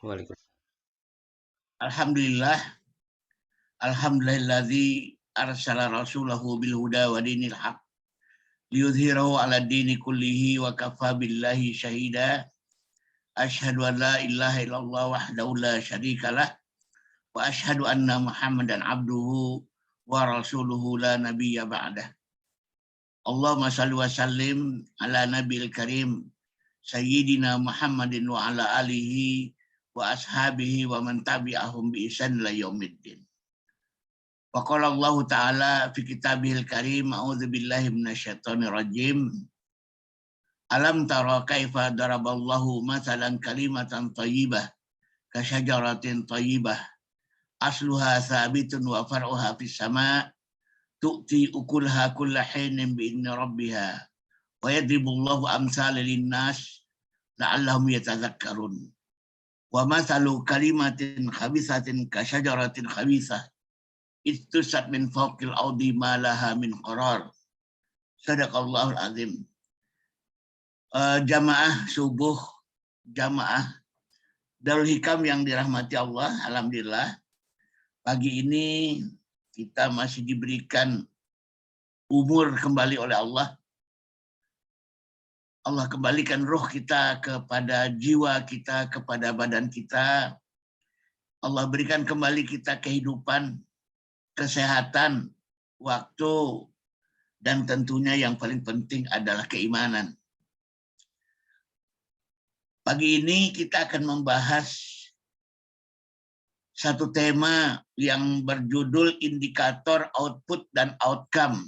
Waalaikumsalam. Alhamdulillah, alhamdulillahilladzi arsala rasulahu bil huda wa dinil haq liyudhhirahu 'ala dini kullihi wa kafa billahi syahida. Asyhadu an la ilaha illallah wahdahu la syarikalah wa asyhadu anna Muhammadan abduhu wa rasuluhu la nabiyya ba'dah. Allahumma shalli wa sallim ala nabil karim sayyidina Muhammadin wa ala alihi wa ashabihi wa man tabi'ahum bi ihsan ila yaumiddin. Wa qala Allah Ta'ala fi kitabihil karim, a'udzu billahi minasyaitonir rajim. Alam tara kaifa daraballahu mathalan kalimatan thayyibah ka syajaratin thayyibah asluha thabitun wa far'uha fis sama' tu'ti ukulha kulla hinin bi idni rabbiha wa yadribullahu amsala linnas la'allahum yatadhakkarun. Wa mathalu kalimatin khabithatin ka syajaratin khabithah istusat min fawqil ardi ma laha min qarar. Sadaqallahul azim. Jamaah subuh, jamaah Darul Hikam yang dirahmati Allah, alhamdulillah pagi ini kita masih diberikan umur kembali oleh Allah. Allah kembalikan roh kita kepada jiwa kita, kepada badan kita. Allah berikan kembali kita kehidupan, kesehatan, waktu, dan tentunya yang paling penting adalah keimanan. Pagi ini kita akan membahas satu tema yang berjudul indikator output dan outcome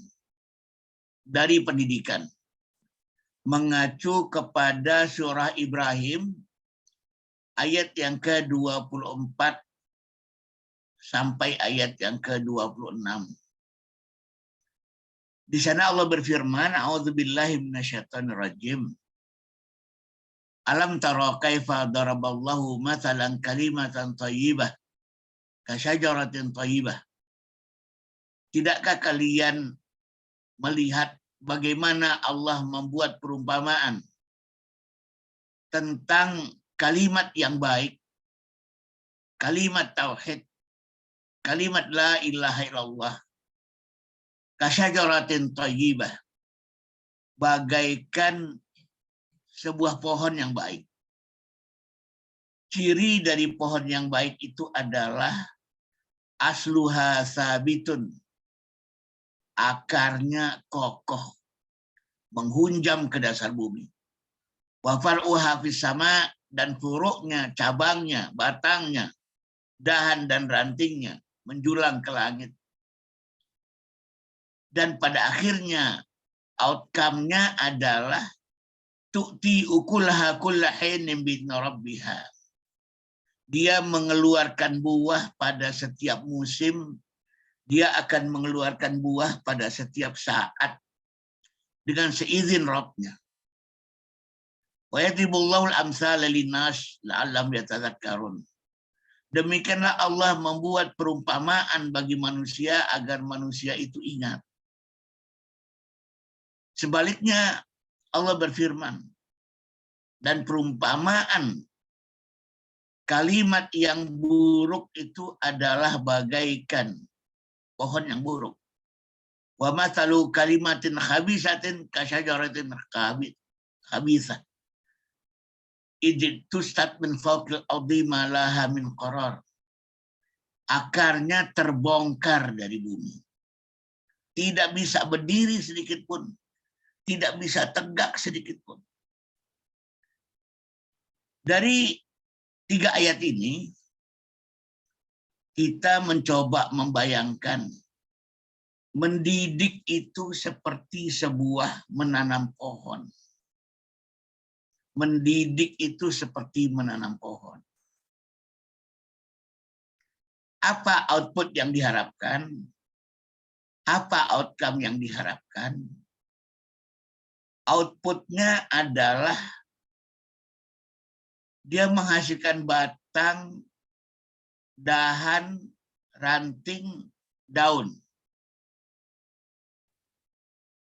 dari pendidikan. Mengacu kepada surah Ibrahim ayat yang ke-24 sampai ayat yang ke-26. Di sana Allah berfirman, a'udzubillahi minasyaitonirrajim. Alam tara kaifa daraballahu mathalan kalimatan thayyibah ka syajaratin thayyibah. Tidakkah kalian melihat bagaimana Allah membuat perumpamaan tentang kalimat yang baik, kalimat tauhid, kalimat la ilaha illallah, ka syajaratin thayyibah, bagaikan sebuah pohon yang baik. Ciri dari pohon yang baik itu adalah asluha sabitun. Akarnya kokoh, menghunjam ke dasar bumi. Wa far'uha fis sama, dan furuknya, cabangnya, batangnya, dahan dan rantingnya menjulang ke langit. Dan pada akhirnya outcome-nya adalah tu'ti ukulaha kulla hinin bi'idni rabbiha. Dia mengeluarkan buah pada setiap musim, dia akan mengeluarkan buah pada setiap saat dengan seizin Rabb-nya. Wa yadribullahul amsala linnas la'allahum yatadhakkarun. Demikianlah Allah membuat perumpamaan bagi manusia agar manusia itu ingat. Sebaliknya Allah berfirman, dan perumpamaan kalimat yang buruk itu adalah bagaikan pohon yang buruk. Wa mathalu kalimatin khabisatin ka syajaratin khabisah. Idtustat min fawqil ardi ma laha min qarar. Akarnya terbongkar dari bumi. Tidak bisa berdiri sedikit pun. Tidak bisa tegak sedikit pun. Dari 3 ayat ini, kita mencoba membayangkan mendidik itu seperti sebuah menanam pohon. Mendidik itu seperti menanam pohon. Apa output yang diharapkan? Apa outcome yang diharapkan? Outputnya adalah dia menghasilkan batang, dahan, ranting, daun.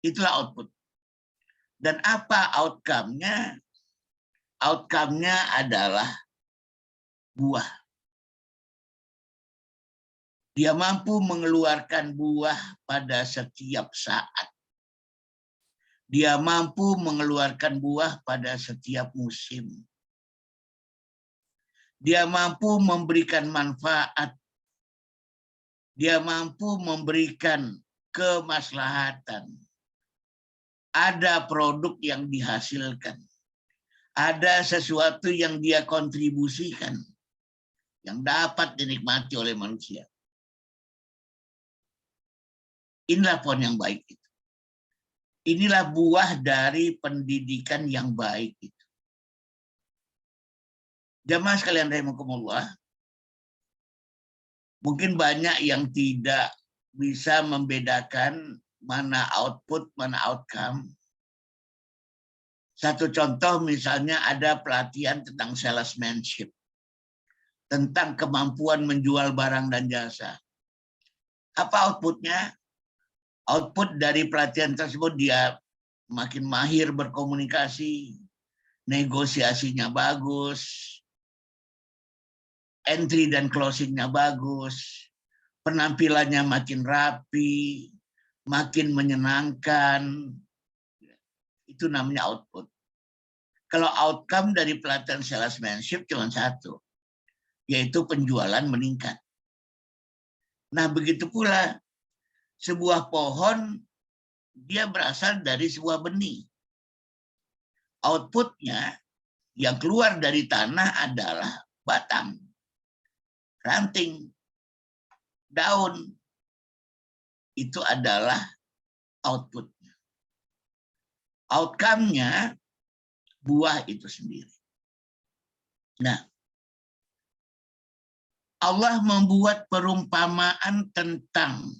Itulah output. Dan apa outcome-nya? Outcome-nya adalah buah. Dia mampu mengeluarkan buah pada setiap saat. Dia mampu mengeluarkan buah pada setiap musim. Dia mampu memberikan manfaat. Dia mampu memberikan kemaslahatan. Ada produk yang dihasilkan. Ada sesuatu yang dia kontribusikan yang dapat dinikmati oleh manusia. Inilah pohon yang baik itu. Inilah buah dari pendidikan yang baik itu. Jamaah sekalian rahimakumullah, mungkin banyak yang tidak bisa membedakan mana output, mana outcome. Satu contoh misalnya ada pelatihan tentang salesmanship, tentang kemampuan menjual barang dan jasa. Apa outputnya? Output dari pelatihan tersebut dia makin mahir berkomunikasi, negosiasinya bagus, entry dan closingnya bagus, penampilannya makin rapi, makin menyenangkan. Itu namanya output. Kalau outcome dari pelatihan salesmanship cuma satu, yaitu penjualan meningkat. Nah, begitu pula sebuah pohon, dia berasal dari sebuah benih. Outputnya yang keluar dari tanah adalah batang, ranting, daun. Itu adalah outputnya. Outcome-nya buah itu sendiri. Nah, Allah membuat perumpamaan tentang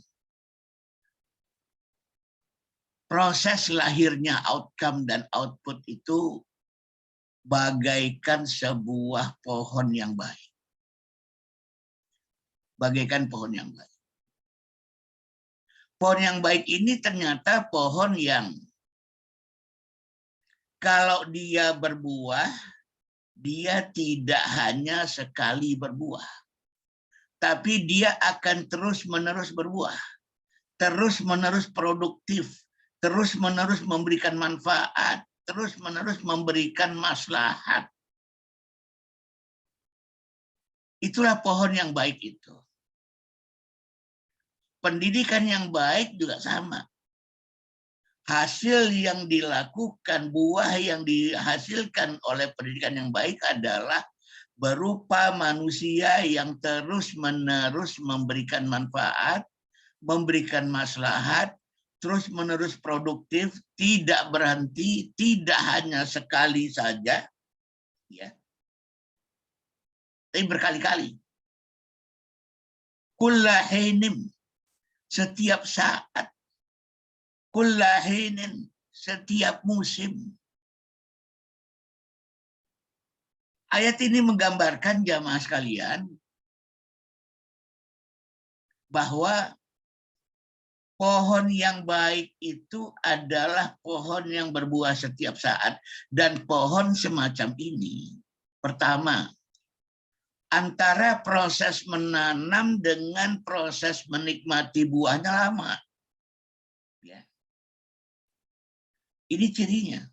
proses lahirnya outcome dan output itu bagaikan sebuah pohon yang baik. Bagaikan pohon yang baik. Pohon yang baik ini ternyata pohon yang kalau dia berbuah, dia tidak hanya sekali berbuah. Tapi dia akan terus-menerus berbuah. Terus-menerus produktif. Terus-menerus memberikan manfaat. Terus-menerus memberikan maslahat. Itulah pohon yang baik itu. Pendidikan yang baik juga sama. Hasil yang dilakukan, buah yang dihasilkan oleh pendidikan yang baik adalah berupa manusia yang terus-menerus memberikan manfaat, memberikan maslahat, terus-menerus produktif, tidak berhenti, tidak hanya sekali saja, ya, tapi berkali-kali. Kullahinin, setiap saat. Kullahinin, setiap musim. Ayat ini menggambarkan jamaah sekalian bahwa pohon yang baik itu adalah pohon yang berbuah setiap saat. Dan pohon semacam ini, pertama, antara proses menanam dengan proses menikmati buahnya lama. Ya. Ini cirinya.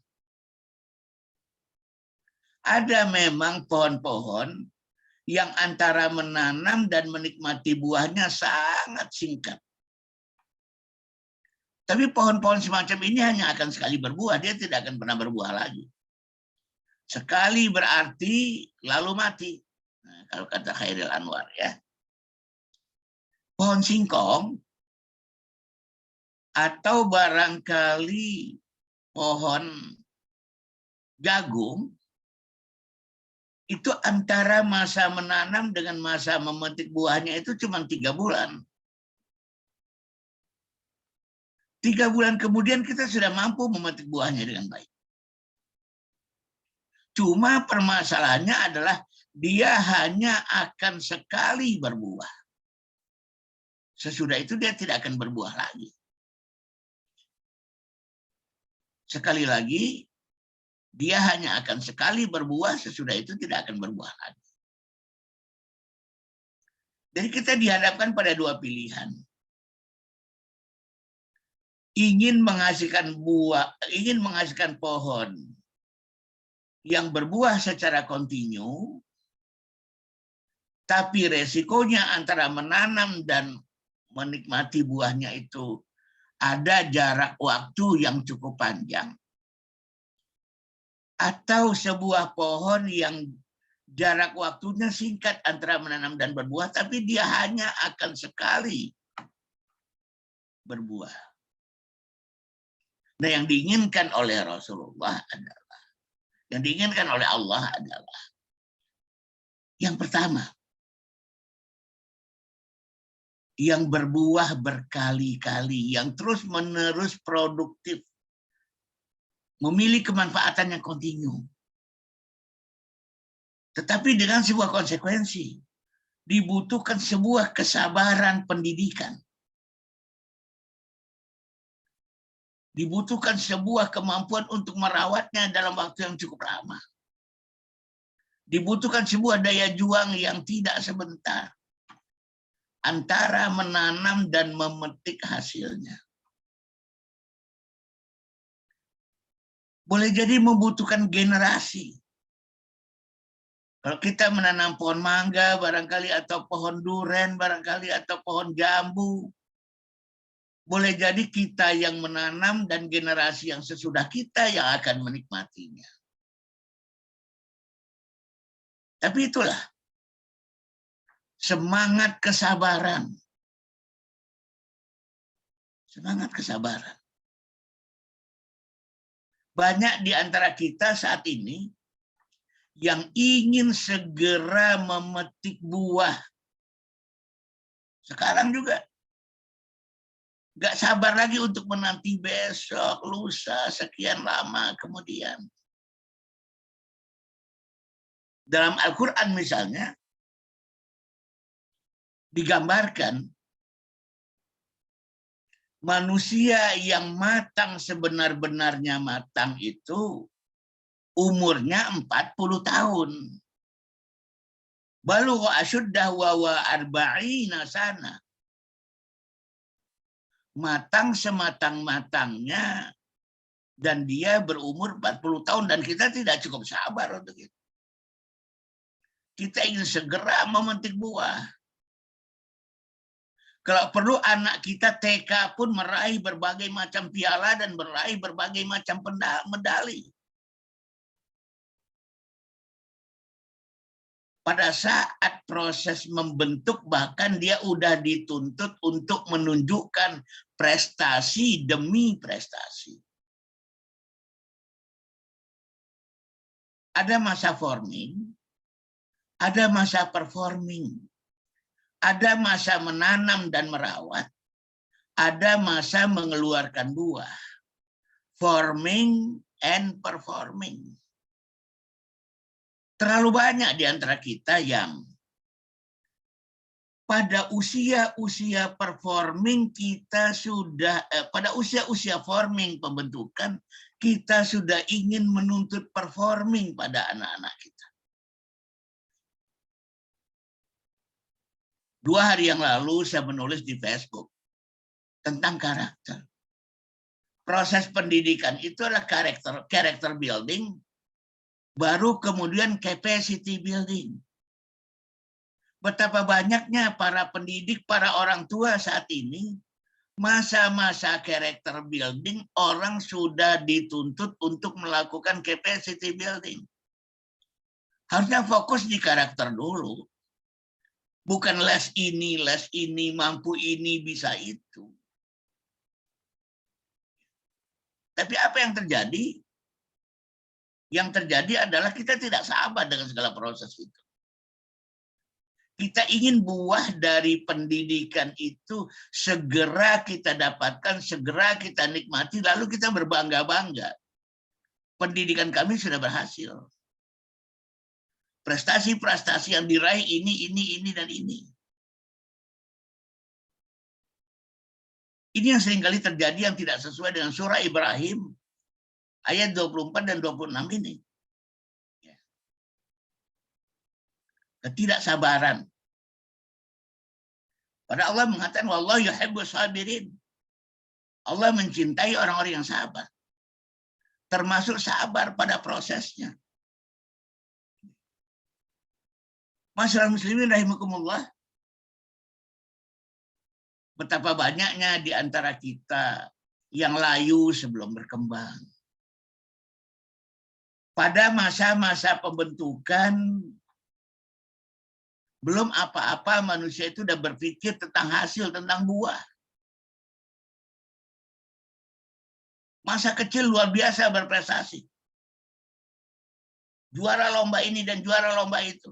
Ada memang pohon-pohon yang antara menanam dan menikmati buahnya sangat singkat. Tapi pohon-pohon semacam ini hanya akan sekali berbuah, dia tidak akan pernah berbuah lagi. Sekali berarti lalu mati. Nah, kalau kata Khairil Anwar ya. Pohon singkong atau barangkali pohon jagung itu antara masa menanam dengan masa memetik buahnya itu cuma 3 bulan. 3 bulan kemudian kita sudah mampu memetik buahnya dengan baik. Cuma permasalahannya adalah dia hanya akan sekali berbuah. Sesudah itu dia tidak akan berbuah lagi. Sekali lagi, dia hanya akan sekali berbuah, sesudah itu tidak akan berbuah lagi. Jadi kita dihadapkan pada dua pilihan. Ingin menghasilkan pohon yang berbuah secara kontinu, tapi resikonya antara menanam dan menikmati buahnya itu ada jarak waktu yang cukup panjang. Atau sebuah pohon yang jarak waktunya singkat antara menanam dan berbuah, tapi dia hanya akan sekali berbuah. Nah, yang diinginkan oleh Rasulullah adalah, yang diinginkan oleh Allah adalah, yang pertama, yang berbuah berkali-kali, yang terus-menerus produktif, memiliki kemanfaatan yang kontinu. Tetapi dengan sebuah konsekuensi, dibutuhkan sebuah kesabaran pendidikan. Dibutuhkan sebuah kemampuan untuk merawatnya dalam waktu yang cukup lama. Dibutuhkan sebuah daya juang yang tidak sebentar antara menanam dan memetik hasilnya. Boleh jadi membutuhkan generasi. Kalau kita menanam pohon mangga barangkali, atau pohon duren barangkali, atau pohon jambu, boleh jadi kita yang menanam dan generasi yang sesudah kita yang akan menikmatinya. Tapi itulah semangat kesabaran. Semangat kesabaran. Banyak di antara kita saat ini yang ingin segera memetik buah. Sekarang juga nggak sabar lagi untuk menanti besok, lusa, sekian lama kemudian. Dalam Al-Quran misalnya, digambarkan manusia yang matang sebenar-benarnya matang itu umurnya 40 tahun. Balugha asyuddah wa arba'ina sana. Matang sematang-matangnya dan dia berumur 40 tahun, dan kita tidak cukup sabar untuk itu. Kita ingin segera memetik buah. Kalau perlu anak kita TK pun meraih berbagai macam piala dan meraih berbagai macam medali. Pada saat proses membentuk, bahkan dia udah dituntut untuk menunjukkan prestasi demi prestasi. Ada masa forming, ada masa performing, ada masa menanam dan merawat, ada masa mengeluarkan buah. Forming and performing. Terlalu banyak di antara kita yang pada usia-usia performing kita sudah, pada usia-usia forming pembentukan, kita sudah ingin menuntut performing pada anak-anak kita. 2 hari yang lalu saya menulis di Facebook tentang karakter. Proses pendidikan itu adalah character building, baru kemudian capacity building. Betapa banyaknya para pendidik, para orang tua saat ini, masa-masa character building, orang sudah dituntut untuk melakukan capacity building. Harusnya fokus di karakter dulu. Bukan les ini, mampu ini, bisa itu. Tapi apa yang terjadi? Yang terjadi adalah kita tidak sabar dengan segala proses itu. Kita ingin buah dari pendidikan itu segera kita dapatkan, segera kita nikmati, lalu kita berbangga-bangga. Pendidikan kami sudah berhasil. Prestasi-prestasi yang diraih ini, dan ini. Ini yang seringkali terjadi yang tidak sesuai dengan surah Ibrahim ayat 24 dan 26 ini. Ketidaksabaran. Padahal Allah mengatakan, wallahu yuhibbus sabirin. Allah mencintai orang-orang yang sabar. Termasuk sabar pada prosesnya. Masyarakat muslimin rahimakumullah, betapa banyaknya di antara kita yang layu sebelum berkembang. Pada masa-masa pembentukan, belum apa-apa manusia itu sudah berpikir tentang hasil, tentang buah. Masa kecil luar biasa berprestasi. Juara lomba ini dan juara lomba itu.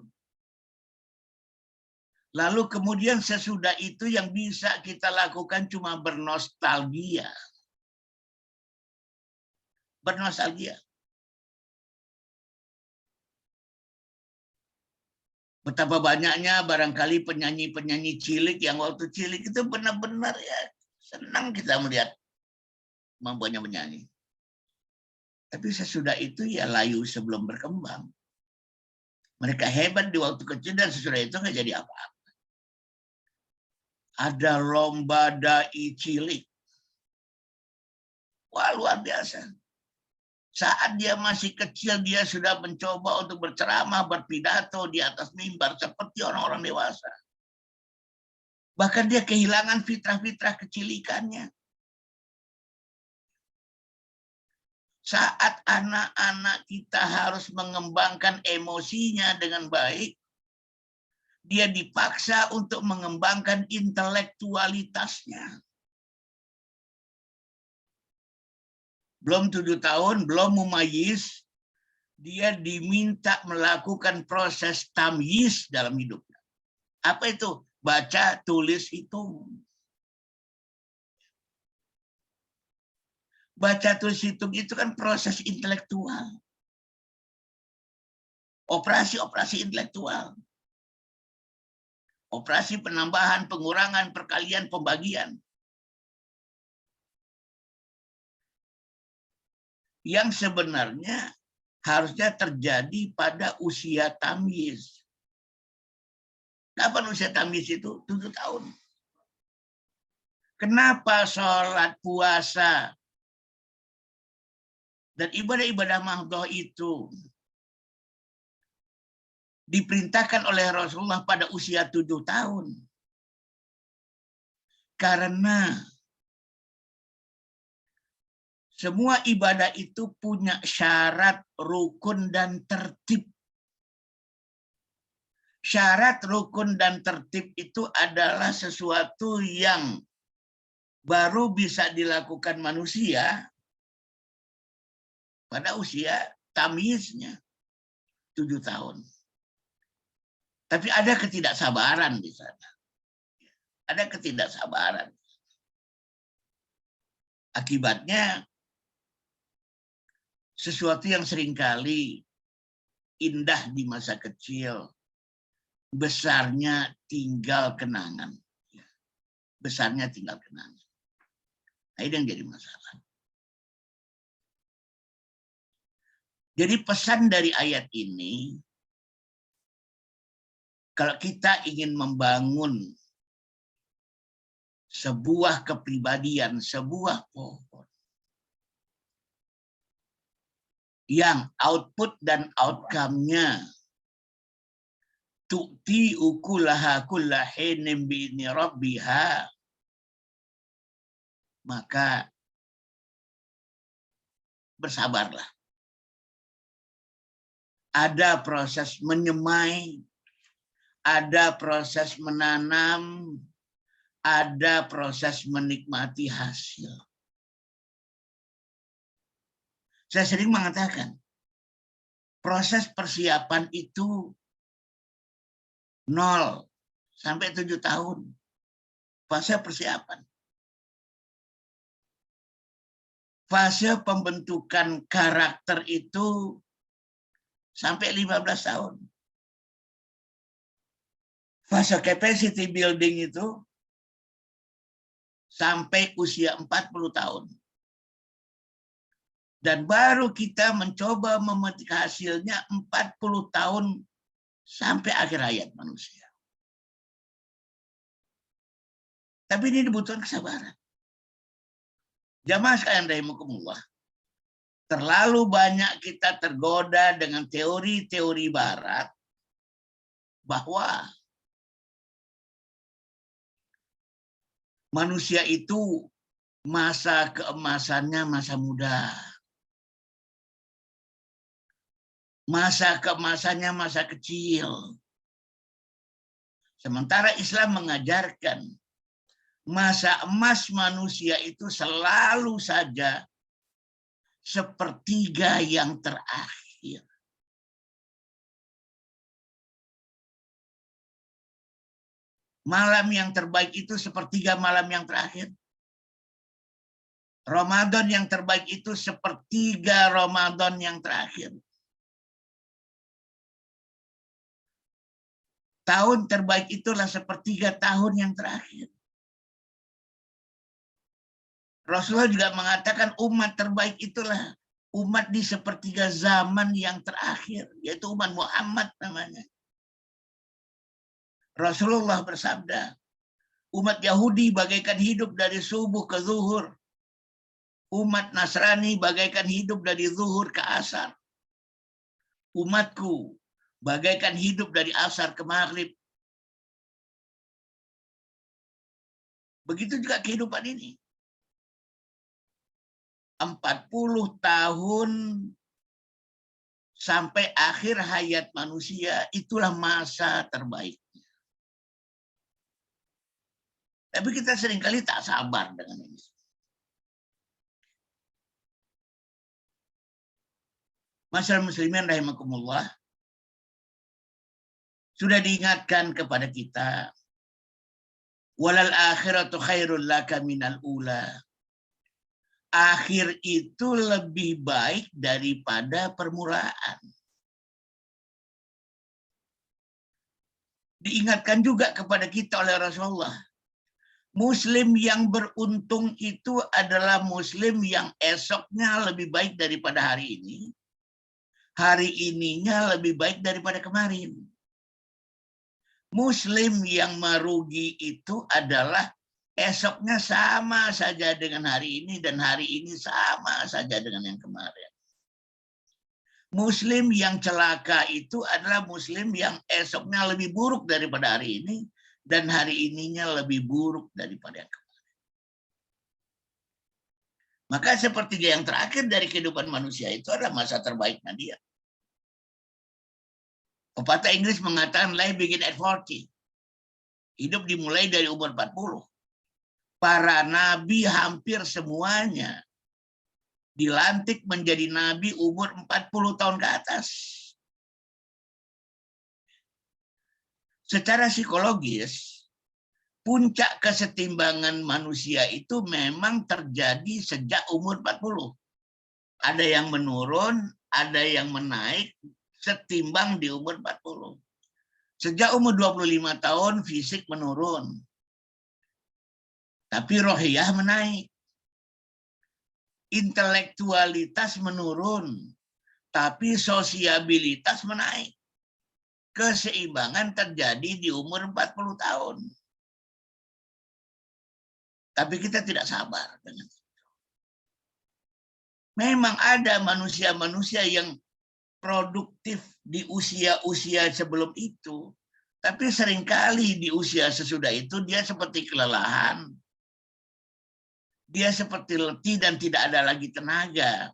Lalu kemudian sesudah itu yang bisa kita lakukan cuma bernostalgia. Bernostalgia. Betapa banyaknya barangkali penyanyi-penyanyi cilik yang waktu cilik itu benar-benar ya senang kita melihat mampunya menyanyi. Tapi sesudah itu ya layu sebelum berkembang. Mereka hebat di waktu kecil dan sesudah itu nggak jadi apa-apa. Ada lomba dai cilik. Wah, luar biasa. Saat dia masih kecil, dia sudah mencoba untuk berceramah, berpidato di atas mimbar seperti orang-orang dewasa. Bahkan dia kehilangan fitrah-fitrah kecilikannya. Saat anak-anak kita harus mengembangkan emosinya dengan baik, dia dipaksa untuk mengembangkan intelektualitasnya. Belum 7 tahun, belum mumayyiz, dia diminta melakukan proses tamyiz dalam hidupnya. Apa itu? Baca, tulis, hitung. Baca, tulis, hitung itu kan proses intelektual. Operasi-operasi intelektual. Operasi penambahan, pengurangan, perkalian, pembagian. Yang sebenarnya harusnya terjadi pada usia tamyiz. Kapan usia tamyiz itu? 7 tahun. Kenapa sholat, puasa, dan ibadah-ibadah mahdhah itu diperintahkan oleh Rasulullah pada usia 7 tahun? Karena semua ibadah itu punya syarat, rukun, dan tertib. Syarat, rukun, dan tertib itu adalah sesuatu yang baru bisa dilakukan manusia pada usia tamyiznya 7 tahun. Tapi ada ketidaksabaran di sana. Ada ketidaksabaran. Akibatnya sesuatu yang seringkali indah di masa kecil, besarnya tinggal kenangan. Besarnya tinggal kenangan. Nah, ini yang jadi masalah. Jadi pesan dari ayat ini, kalau kita ingin membangun sebuah kepribadian, sebuah pohon yang output dan outcome-nya tu'ti ukulaha kulla hinin bi'idni rabbiha, maka bersabarlah. Ada proses menyemai, ada proses menanam, ada proses menikmati hasil. Saya sering mengatakan, proses persiapan itu 0 sampai 7 tahun. Fase persiapan. Fase pembentukan karakter itu sampai 15 tahun. Fase capacity building itu sampai usia 40 tahun. Dan baru kita mencoba memetik hasilnya 40 tahun sampai akhir hayat manusia. Tapi ini dibutuhkan kesabaran. Jamaah sekalian rahimakumullah. Terlalu banyak kita tergoda dengan teori-teori barat bahwa manusia itu masa keemasannya masa muda. Masa keemasannya masa kecil. Sementara Islam mengajarkan masa emas manusia itu selalu saja sepertiga yang terakhir. Malam yang terbaik itu sepertiga malam yang terakhir. Ramadan yang terbaik itu sepertiga Ramadan yang terakhir. Tahun terbaik itulah sepertiga tahun yang terakhir. Rasulullah juga mengatakan umat terbaik itulah umat di sepertiga zaman yang terakhir, yaitu umat Muhammad namanya. Rasulullah bersabda, umat Yahudi bagaikan hidup dari subuh ke zuhur. Umat Nasrani bagaikan hidup dari zuhur ke asar. Umatku bagaikan hidup dari asar ke maghrib. Begitu juga kehidupan ini. 40 tahun sampai akhir hayat manusia, itulah masa terbaik. Tapi kita seringkali tak sabar dengan ini. Masyarakat muslimin rahimakumullah, sudah diingatkan kepada kita, walal akhiratu khairul laka minal ula. Akhir itu lebih baik daripada permulaan. Diingatkan juga kepada kita oleh Rasulullah, Muslim yang beruntung itu adalah Muslim yang esoknya lebih baik daripada hari ini. Hari ininya lebih baik daripada kemarin. Muslim yang merugi itu adalah esoknya sama saja dengan hari ini dan hari ini sama saja dengan yang kemarin. Muslim yang celaka itu adalah Muslim yang esoknya lebih buruk daripada hari ini dan hari ininya lebih buruk daripada yang kemarin. Maka sepertiga yang terakhir dari kehidupan manusia itu adalah masa terbaiknya dia. Pepatah Inggris mengatakan life begin at 40. Hidup dimulai dari umur 40. Para nabi hampir semuanya dilantik menjadi nabi umur 40 tahun ke atas. Secara psikologis, puncak kesetimbangan manusia itu memang terjadi sejak umur 40. Ada yang menurun, ada yang menaik, setimbang di umur 40. Sejak umur 25 tahun fisik menurun. Tapi rohiyah menaik. Intelektualitas menurun. Tapi sosiabilitas menaik. Keseimbangan terjadi di umur 40 tahun. Tapi kita tidak sabar dengan itu. Memang ada manusia-manusia yang produktif di usia-usia sebelum itu. Tapi seringkali di usia sesudah itu dia seperti kelelahan. Dia seperti letih dan tidak ada lagi tenaga.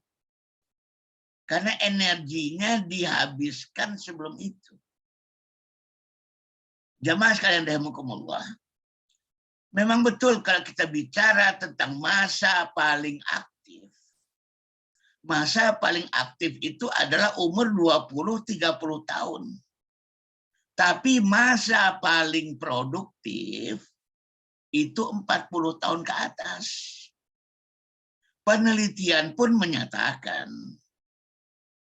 Karena energinya dihabiskan sebelum itu. Jamaah sekalian rahimakumullah. Memang betul kalau kita bicara tentang masa paling aktif. Masa paling aktif itu adalah umur 20-30 tahun. Tapi masa paling produktif itu 40 tahun ke atas. Penelitian pun menyatakan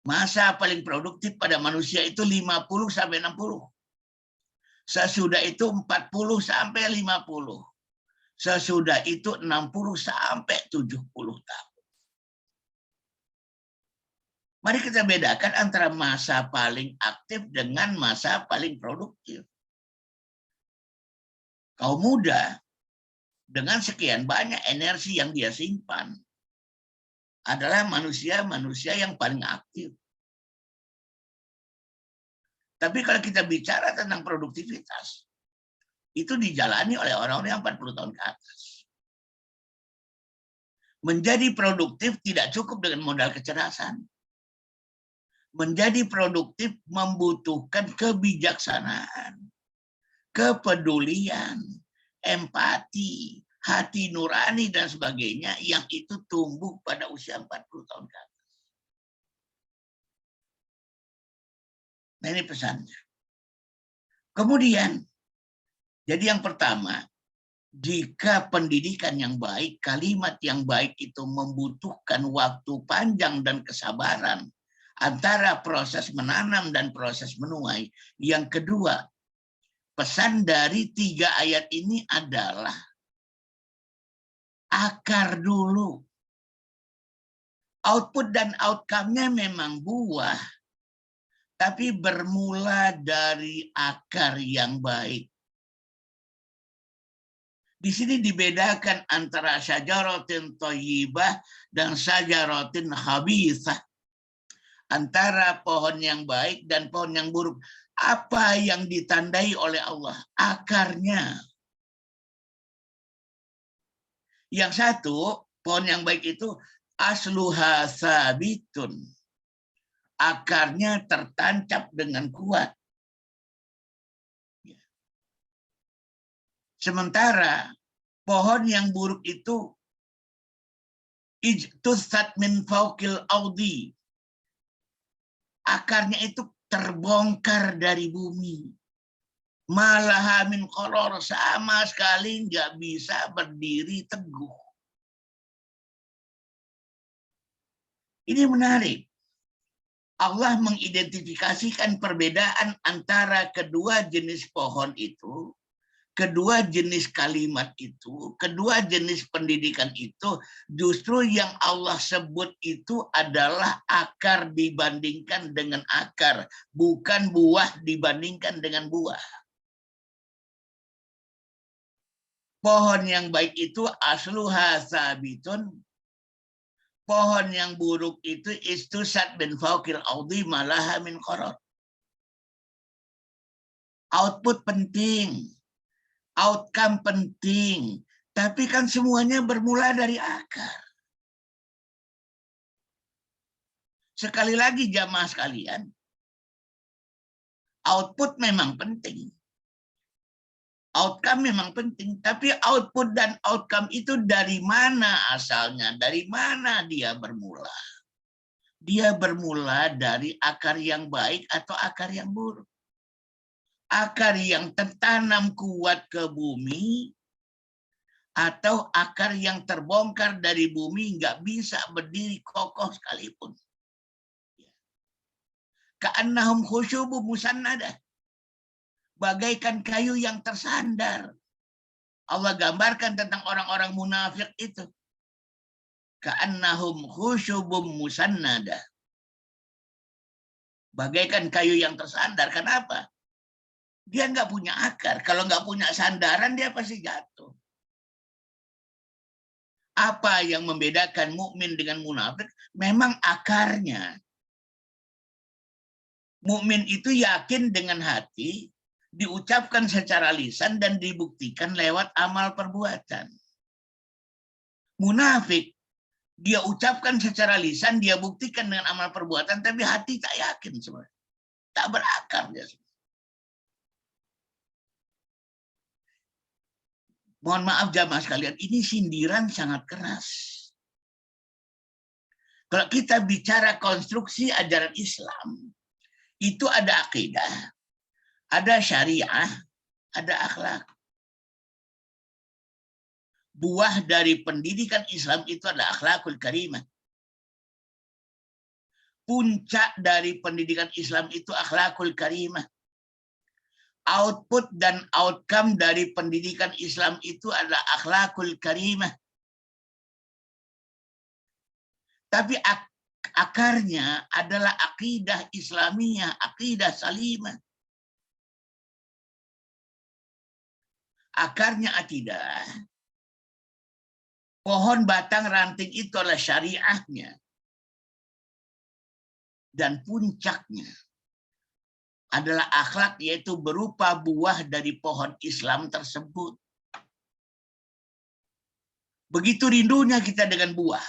masa paling produktif pada manusia itu 50 sampai 60. Sesudah itu 40 sampai 50. Sesudah itu 60 sampai 70 tahun. Mari kita bedakan antara masa paling aktif dengan masa paling produktif. Kaum muda dengan sekian banyak energi yang dia simpan adalah manusia-manusia yang paling aktif. Tapi kalau kita bicara tentang produktivitas, itu dijalani oleh orang-orang yang 40 tahun ke atas. Menjadi produktif tidak cukup dengan modal kecerdasan. Menjadi produktif membutuhkan kebijaksanaan, kepedulian, empati, hati nurani, dan sebagainya yang itu tumbuh pada usia 40 tahun ke atas. Nah, ini pesannya. Kemudian, jadi yang pertama, jika pendidikan yang baik, kalimat yang baik itu membutuhkan waktu panjang dan kesabaran antara proses menanam dan proses menuai. Yang kedua, pesan dari 3 ayat ini adalah akar dulu. Output dan outcome-nya memang buah, tapi bermula dari akar yang baik. Di sini dibedakan antara syajaratin thayyibah dan syajaratin khabithah. Antara pohon yang baik dan pohon yang buruk. Apa yang ditandai oleh Allah? Akarnya. Yang satu, pohon yang baik itu asluha sabitun. Akarnya tertancap dengan kuat. Sementara pohon yang buruk itu ijtusat min fawqil audi. Akarnya itu terbongkar dari bumi. Malaha min qaror, sama sekali nggak bisa berdiri teguh. Ini menarik. Allah mengidentifikasikan perbedaan antara kedua jenis pohon itu, kedua jenis kalimat itu, kedua jenis pendidikan itu, justru yang Allah sebut itu adalah akar dibandingkan dengan akar, bukan buah dibandingkan dengan buah. Pohon yang baik itu asluha sabitun, pohon yang buruk itu istusat bin fawqil audi malaha min qaror. Output penting. Outcome penting, tapi kan semuanya bermula dari akar. Sekali lagi jamaah sekalian, output memang penting. Outcome memang penting, tapi output dan outcome itu dari mana asalnya, dari mana dia bermula. Dia bermula dari akar yang baik atau akar yang buruk. Akar yang tertanam kuat ke bumi, atau akar yang terbongkar dari bumi nggak bisa berdiri kokoh sekalipun. Ka'annahum khusyubun musannadah. Bagaikan kayu yang tersandar. Allah gambarkan tentang orang-orang munafik itu. Ka'annahum khusyubun musannadah. Bagaikan kayu yang tersandar. Kenapa? Dia nggak punya akar. Kalau nggak punya sandaran, dia pasti jatuh. Apa yang membedakan mukmin dengan munafik? Memang akarnya. Mukmin itu yakin dengan hati, diucapkan secara lisan dan dibuktikan lewat amal perbuatan. Munafik, dia ucapkan secara lisan, dia buktikan dengan amal perbuatan, tapi hati tak yakin sebenarnya. Tak berakar dia. Mohon maaf jamaah sekalian, ini sindiran sangat keras. Kalau kita bicara konstruksi ajaran Islam, itu ada akidah, ada syariah, ada akhlak. Buah dari pendidikan Islam itu adalah akhlakul karimah. Puncak dari pendidikan Islam itu akhlakul karimah. Output dan outcome dari pendidikan Islam itu adalah akhlakul karimah. Tapi akarnya adalah akidah Islamiyah, akidah salimah. Akarnya akidah, Pohon, batang, ranting itu adalah syariahnya. Dan puncaknya adalah akhlak, yaitu berupa buah dari pohon Islam tersebut. Begitu rindunya kita dengan buah.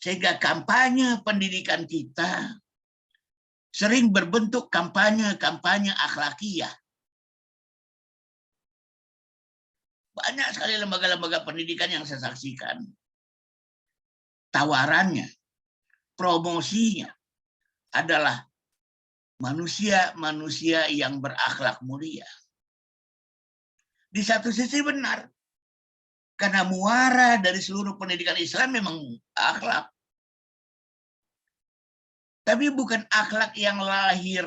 Sehingga kampanye pendidikan kita sering berbentuk kampanye akhlakiyah. Banyak sekali lembaga-lembaga pendidikan yang saya saksikan. Tawarannya, promosinya adalah manusia-manusia yang berakhlak mulia. Di satu sisi benar, karena muara dari seluruh pendidikan Islam memang akhlak. Tapi bukan akhlak yang lahir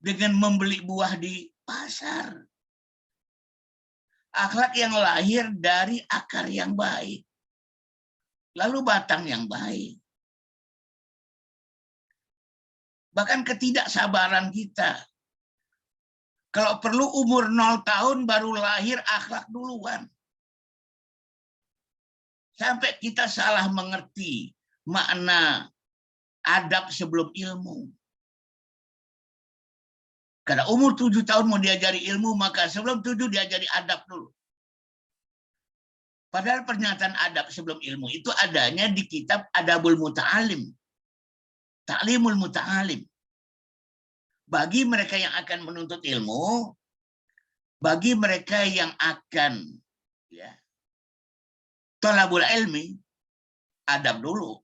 dengan membeli buah di pasar. Akhlak yang lahir dari akar yang baik. Lalu batang yang baik. Bahkan ketidaksabaran kita. Kalau perlu umur 0 tahun baru lahir akhlak duluan. Sampai kita salah mengerti makna adab sebelum ilmu. Karena umur 7 tahun mau diajari ilmu, maka sebelum 7 diajari adab dulu. Padahal pernyataan adab sebelum ilmu itu adanya di kitab Adabul Muta'alim. Ta'limul Muta'alim. Bagi mereka yang akan menuntut ilmu, bagi mereka yang akan thalabul ilmi, adab dulu.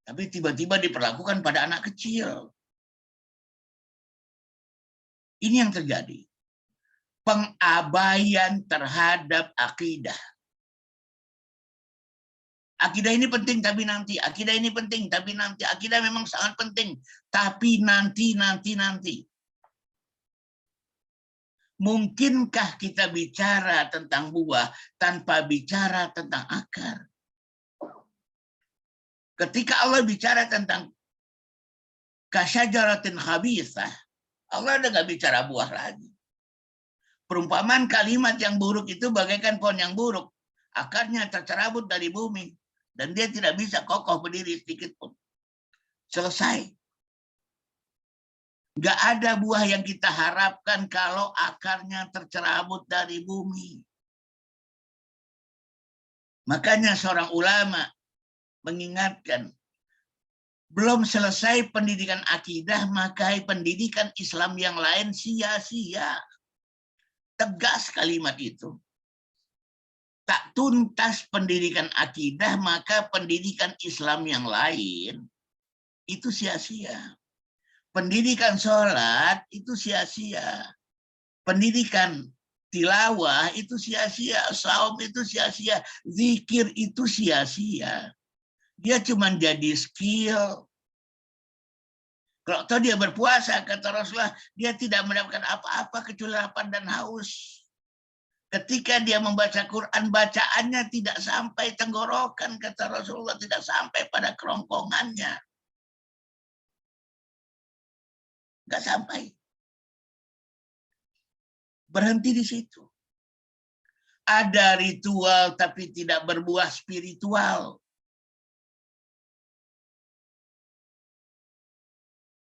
Tapi tiba-tiba diperlakukan pada anak kecil. Ini yang terjadi. Pengabaian terhadap akidah. Akidah ini penting tapi nanti. Akidah ini penting tapi nanti. Akidah memang sangat penting. Tapi nanti. Mungkinkah kita bicara tentang buah tanpa bicara tentang akar? Ketika Allah bicara tentang kasyajaratin khabithah, Allah udah nggak bicara buah lagi. Perumpamaan kalimat yang buruk itu bagaikan pohon yang buruk. Akarnya tercerabut dari bumi. Dan dia tidak bisa kokoh berdiri sedikit pun. Selesai. Nggak ada buah yang kita harapkan kalau akarnya tercerabut dari bumi. Makanya seorang ulama mengingatkan, belum selesai pendidikan akidah, maka pendidikan Islam yang lain sia-sia. Tegas kalimat itu. Tak tuntas pendidikan akidah, maka pendidikan Islam yang lain itu sia-sia. Pendidikan sholat itu sia-sia. Pendidikan tilawah itu sia-sia. Saum itu sia-sia. Zikir itu sia-sia. Dia cuma jadi skill. Kalau tahu dia berpuasa, kata Rasulullah, dia tidak mendapatkan apa-apa kecuali lapar dan haus. Ketika dia membaca Quran, bacaannya tidak sampai tenggorokan, kata Rasulullah, tidak sampai pada kerongkongannya. Nggak sampai. Berhenti di situ. Ada ritual tapi tidak berbuah spiritual.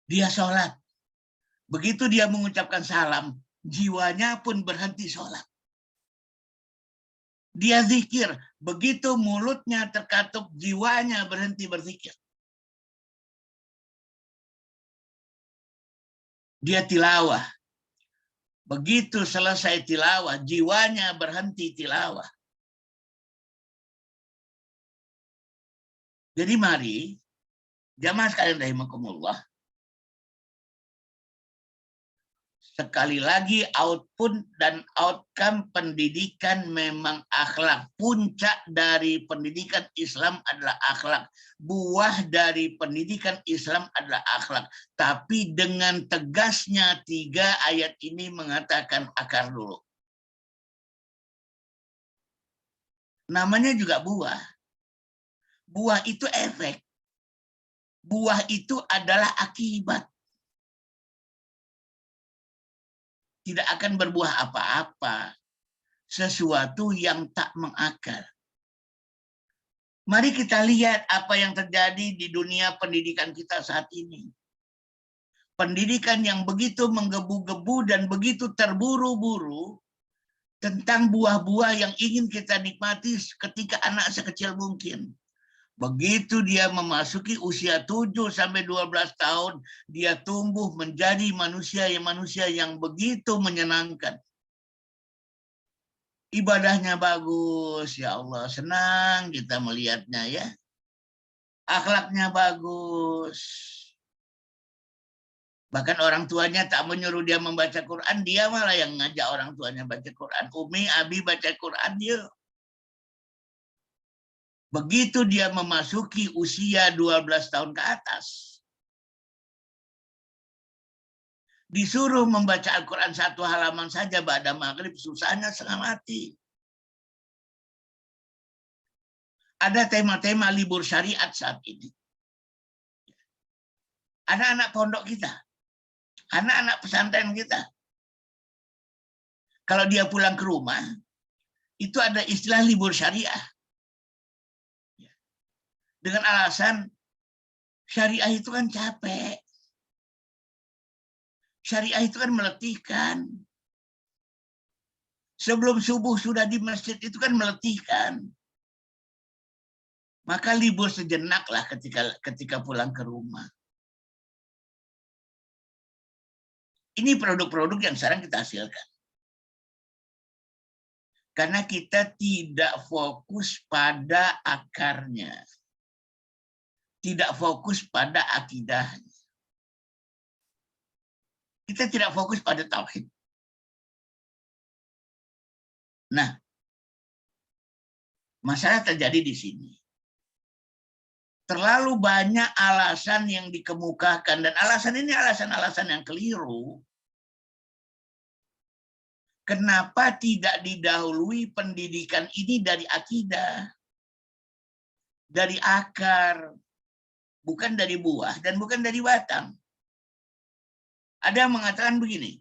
Dia sholat. Begitu dia mengucapkan salam, jiwanya pun berhenti sholat. Dia zikir, begitu mulutnya terkatup, jiwanya berhenti berzikir. Dia tilawah. Begitu selesai tilawah, jiwanya berhenti tilawah. Jadi mari, jamaah sekalian rahimakumullah, sekali lagi output dan outcome pendidikan memang akhlak. Puncak dari pendidikan Islam adalah akhlak. Buah dari pendidikan Islam adalah akhlak. Tapi dengan tegasnya 3 ayat ini mengatakan akar dulu. Namanya juga buah. Buah itu efek. Buah itu adalah akibat. Tidak akan berbuah apa-apa sesuatu yang tak mengakar. Mari kita lihat apa yang terjadi di dunia pendidikan kita saat ini. Pendidikan yang begitu menggebu-gebu dan begitu terburu-buru tentang buah-buah yang ingin kita nikmati ketika anak sekecil mungkin. Begitu dia memasuki usia 7 sampai 12 tahun, dia tumbuh menjadi manusia yang begitu menyenangkan. Ibadahnya bagus, ya Allah, senang kita melihatnya ya. Akhlaknya bagus. Bahkan orang tuanya tak menyuruh dia membaca Quran, dia malah yang ngajak orang tuanya baca Quran. Umi, Abi baca Quran dia. Begitu dia memasuki usia 12 tahun ke atas, disuruh membaca Al-Quran 1 halaman saja ba'da maghrib, susahnya setengah mati. Ada tema-tema libur syariat saat ini. Anak-anak pondok kita, anak-anak pesantren kita, kalau dia pulang ke rumah, itu ada istilah libur syariah. Dengan alasan syariah itu kan capek. Syariah itu kan meletihkan. Sebelum subuh sudah di masjid itu kan meletihkan. Maka libur sejenak lah ketika pulang ke rumah. Ini produk-produk yang sekarang kita hasilkan. Karena kita tidak fokus pada akarnya. Tidak fokus pada akidahnya. Kita tidak fokus pada tauhid. Nah, masalah terjadi di sini. Terlalu banyak alasan yang dikemukakan, dan alasan ini alasan-alasan yang keliru. Kenapa tidak didahului pendidikan ini dari akidah, dari akar, bukan dari buah dan bukan dari batang? Ada yang mengatakan begini,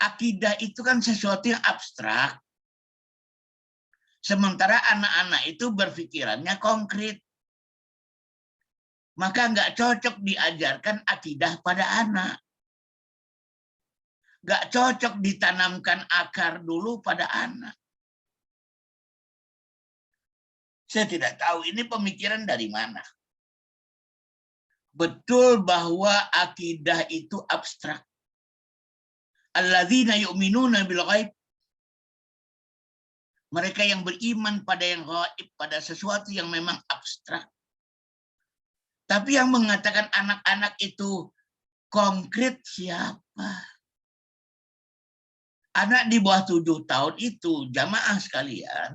akidah itu kan sesuatu yang abstrak, sementara anak-anak itu berpikirannya konkret. Maka nggak cocok diajarkan akidah pada anak. Nggak cocok ditanamkan akar dulu pada anak. Saya tidak tahu ini pemikiran dari mana. Betul bahwa akidah itu abstrak. Alladzina yu'minuna bil ghaib. Mereka yang beriman pada yang gaib, pada sesuatu yang memang abstrak. Tapi yang mengatakan anak-anak itu konkret siapa? Anak di bawah 7 tahun itu, jamaah sekalian,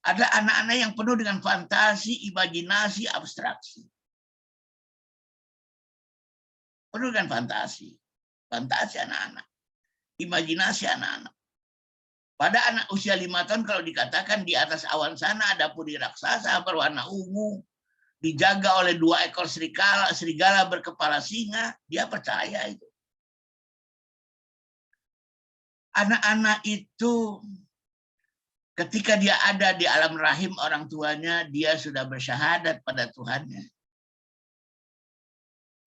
ada anak-anak yang penuh dengan fantasi, imajinasi, abstraksi. Penuh dengan fantasi. Fantasi anak-anak. Imajinasi anak-anak. Pada anak usia 5 tahun kalau dikatakan di atas awan sana ada puri raksasa berwarna ungu, dijaga oleh 2 ekor serigala berkepala singa, dia percaya itu. Anak-anak itu ketika dia ada di alam rahim orang tuanya, dia sudah bersyahadat pada Tuhannya.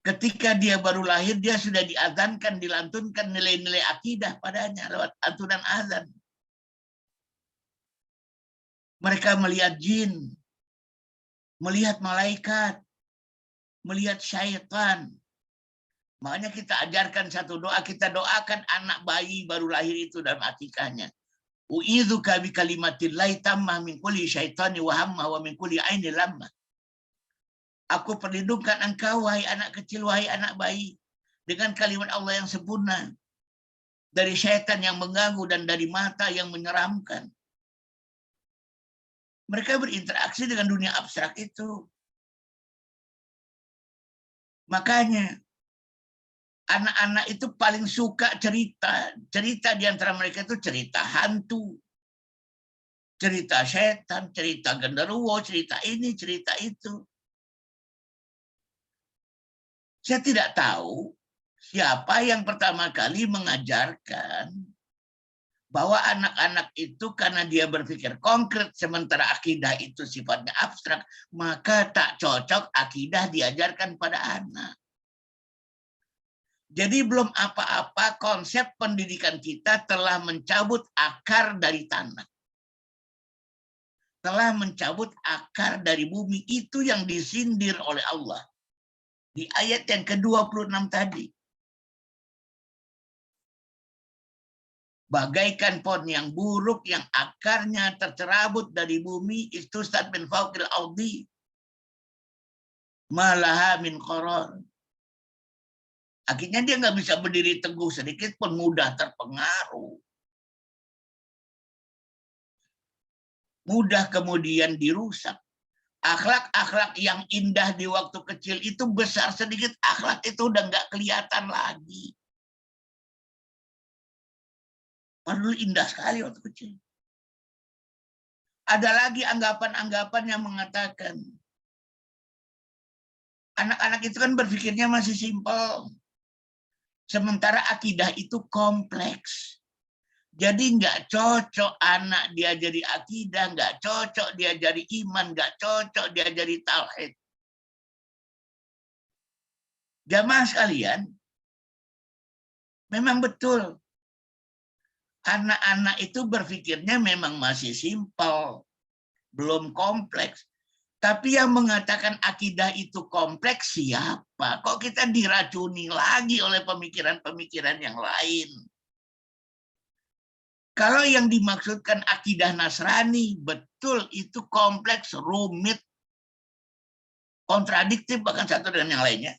Ketika dia baru lahir, dia sudah diazankan, dilantunkan nilai-nilai akidah padanya lewat lantunan azan. Mereka melihat jin, melihat malaikat, melihat syaitan. Makanya kita ajarkan satu doa, kita doakan anak bayi baru lahir itu dalam akikahnya. U'idzuka bi kalimatillahi tammah min kulli syaitani wa hamma wa min kulli aini lamma. Aku perlindungkan engkau, wahai anak kecil, wahai anak bayi, dengan kalimat Allah yang sempurna, dari syaitan yang mengganggu dan dari mata yang menyeramkan. Mereka berinteraksi dengan dunia abstrak itu. Makanya anak-anak itu paling suka cerita. Cerita di antara mereka itu cerita hantu, cerita setan, cerita genderuwo, cerita ini, cerita itu. Saya tidak tahu siapa yang pertama kali mengajarkan bahwa anak-anak itu karena dia berpikir konkret, sementara akidah itu sifatnya abstrak, maka tak cocok akidah diajarkan pada anak. Jadi belum apa-apa konsep pendidikan kita telah mencabut akar dari tanah. Telah mencabut akar dari bumi, itu yang disindir oleh Allah. Di ayat yang ke-26 tadi. Bagaikan pohon yang buruk yang akarnya tercerabut dari bumi, itu start min fawqil ardi malaha min qarar. Akhirnya dia nggak bisa berdiri teguh sedikit pun, mudah terpengaruh. Mudah kemudian dirusak. Akhlak-akhlak yang indah di waktu kecil itu besar sedikit, akhlak itu udah nggak kelihatan lagi. Padahal indah sekali waktu kecil. Ada lagi anggapan-anggapan yang mengatakan anak-anak itu kan berpikirnya masih simpel. Sementara akidah itu kompleks. Jadi nggak cocok anak diajari akidah, nggak cocok diajari iman, nggak cocok diajari tauhid. Jamaah sekalian, memang betul. Anak-anak itu berpikirnya memang masih simpel, belum kompleks. Tapi yang mengatakan akidah itu kompleks siapa? Kok kita diracuni lagi oleh pemikiran-pemikiran yang lain? Kalau yang dimaksudkan akidah Nasrani, betul itu kompleks, rumit, kontradiktif bahkan satu dengan yang lainnya.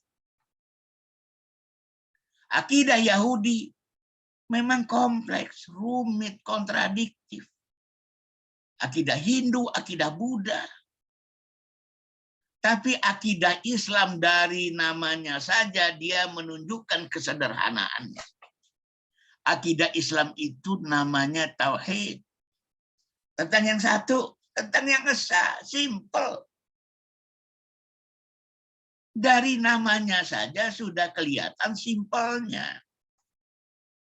Akidah Yahudi memang kompleks, rumit, kontradiktif. Akidah Hindu, akidah Buddha. Tapi akidah Islam dari namanya saja dia menunjukkan kesederhanaannya. Akidah Islam itu namanya tauhid. Tentang yang satu, tentang yang esa, simple. Dari namanya saja sudah kelihatan simpelnya.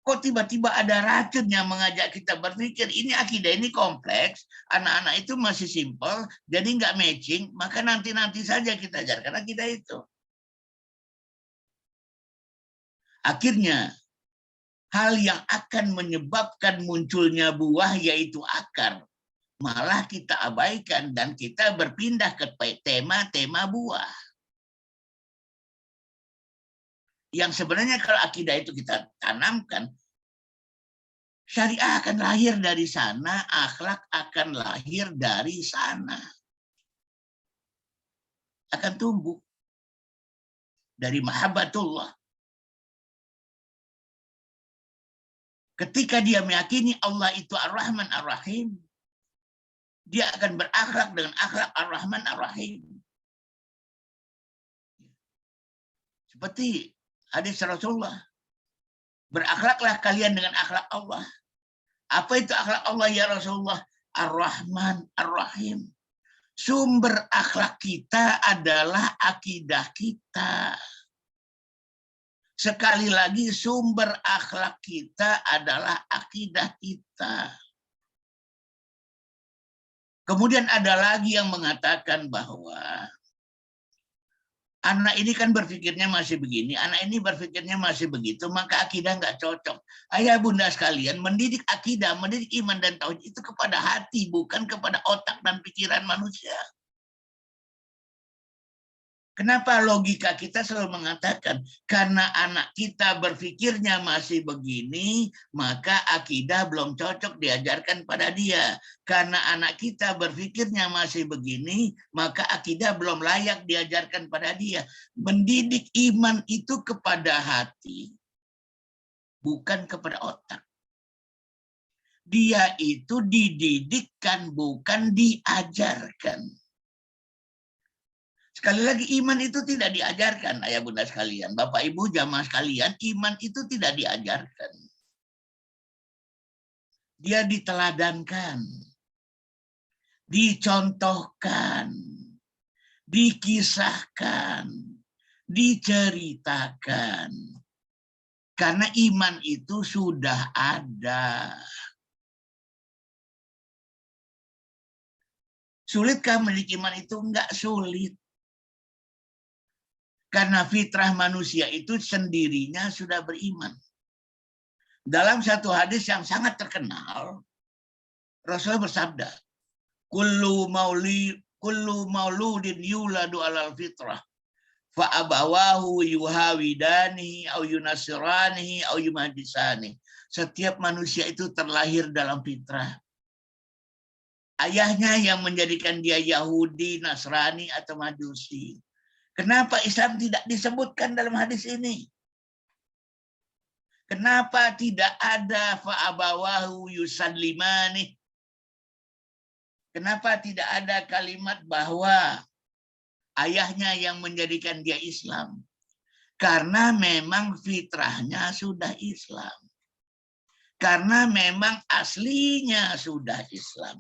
Kok tiba-tiba ada racun yang mengajak kita berpikir, ini akidah ini kompleks, anak-anak itu masih simpel, jadi nggak matching, maka nanti-nanti saja kita ajarkan akidah itu. Akhirnya, hal yang akan menyebabkan munculnya buah yaitu akar, malah kita abaikan dan kita berpindah ke tema-tema buah. Yang sebenarnya kalau akidah itu kita tanamkan, syariah akan lahir dari sana, akhlak akan lahir dari sana. Akan tumbuh dari mahabbatullah. Ketika dia meyakini Allah itu Ar-Rahman Ar-Rahim, dia akan berakhlak dengan akhlak Ar-Rahman Ar-Rahim. Seperti hadis Rasulullah, berakhlaklah kalian dengan akhlak Allah. Apa itu akhlak Allah ya Rasulullah? Ar-Rahman Ar-Rahim. Sumber akhlak kita adalah akidah kita. Sekali lagi, sumber akhlak kita adalah akidah kita. Kemudian ada lagi yang mengatakan bahwa anak ini kan berpikirnya masih begini, anak ini berpikirnya masih begitu, maka akidah nggak cocok. Ayah bunda sekalian, mendidik akidah, mendidik iman dan tauhid itu kepada hati, bukan kepada otak dan pikiran manusia. Kenapa logika kita selalu mengatakan, karena anak kita berpikirnya masih begini, maka akidah belum cocok diajarkan pada dia. Karena anak kita berpikirnya masih begini, maka akidah belum layak diajarkan pada dia. Mendidik iman itu kepada hati, bukan kepada otak. Dia itu dididikkan, bukan diajarkan. Sekali lagi, iman itu tidak diajarkan, ayah bunda sekalian. Bapak ibu jamaah sekalian, iman itu tidak diajarkan. Dia diteladankan, dicontohkan, dikisahkan, diceritakan. Karena iman itu sudah ada. Sulitkah memiliki iman itu? Enggak sulit. Karena fitrah manusia itu sendirinya sudah beriman. Dalam satu hadis yang sangat terkenal, Rasul bersabda, kullu mauludin yuladu alal fitrah fa abawahu yuhawidani au yunasirani au yumajisani. Setiap manusia itu terlahir dalam fitrah. Ayahnya yang menjadikan dia Yahudi, Nasrani, atau Majusi. Kenapa Islam tidak disebutkan dalam hadis ini? Kenapa tidak ada fa'abawahu yusallimani? Kenapa tidak ada kalimat bahwa ayahnya yang menjadikan dia Islam? Karena memang fitrahnya sudah Islam. Karena memang aslinya sudah Islam.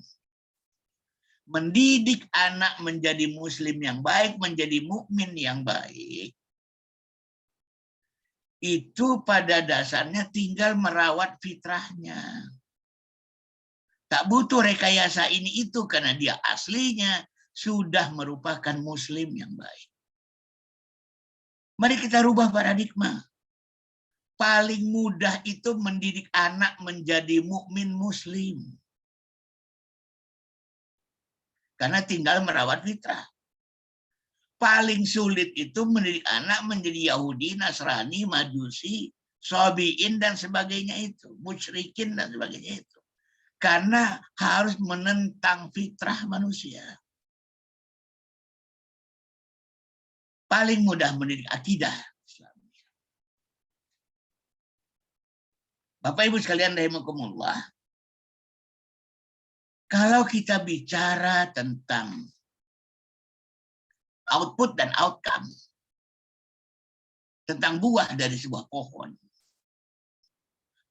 Mendidik anak menjadi muslim yang baik, menjadi mukmin yang baik, itu pada dasarnya tinggal merawat fitrahnya. Tak butuh rekayasa ini itu karena dia aslinya sudah merupakan muslim yang baik. Mari kita rubah paradigma. Paling mudah itu mendidik anak menjadi mukmin muslim. Karena tinggal merawat fitrah. Paling sulit itu mendidik anak menjadi Yahudi, Nasrani, Majusi, Sabiin dan sebagainya itu, musyrikin dan sebagainya itu. Karena harus menentang fitrah manusia. Paling mudah mendidik akidah. Bapak Ibu sekalian rahimakumullah, kalau kita bicara tentang output dan outcome, tentang buah dari sebuah pohon,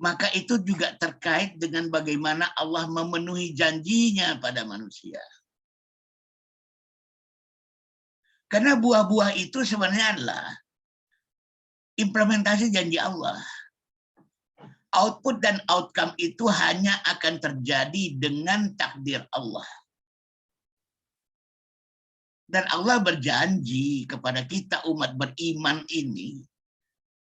maka itu juga terkait dengan bagaimana Allah memenuhi janjinya pada manusia. Karena buah-buah itu sebenarnya adalah implementasi janji Allah. Output dan outcome itu hanya akan terjadi dengan takdir Allah. Dan Allah berjanji kepada kita umat beriman ini,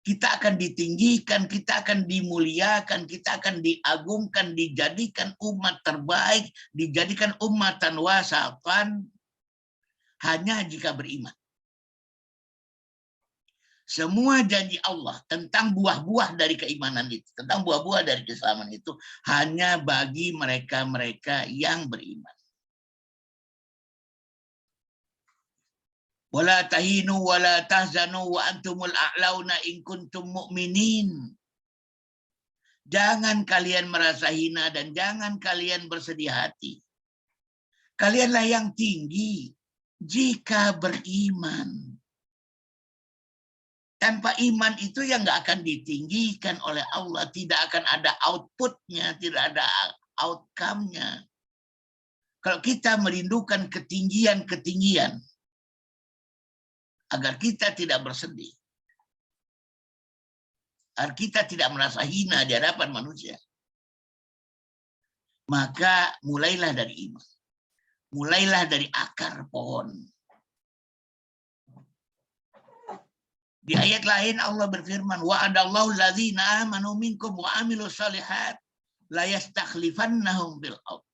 kita akan ditinggikan, kita akan dimuliakan, kita akan diagungkan, dijadikan umat terbaik, dijadikan ummatan wasatan hanya jika beriman. Semua janji Allah tentang buah-buah dari keimanan itu, tentang buah-buah dari keislaman itu, hanya bagi mereka-mereka yang beriman. Wala tahinu wala tahzanu wa antumul a'launa in kuntum mu'minin. Jangan kalian merasa hina dan jangan kalian bersedih hati. Kalianlah yang tinggi jika beriman. Tanpa iman itu yang nggak akan ditinggikan oleh Allah. Tidak akan ada outputnya, tidak ada outcome-nya. Kalau kita merindukan ketinggian-ketinggian, agar kita tidak bersedih, agar kita tidak merasa hina di hadapan manusia, maka mulailah dari iman. Mulailah dari akar pohon. Di ayat lain Allah berfirman, wa'adallahu alladzina amanu minkum wa amilus shalihat la yastakhlifannahum fil ardh.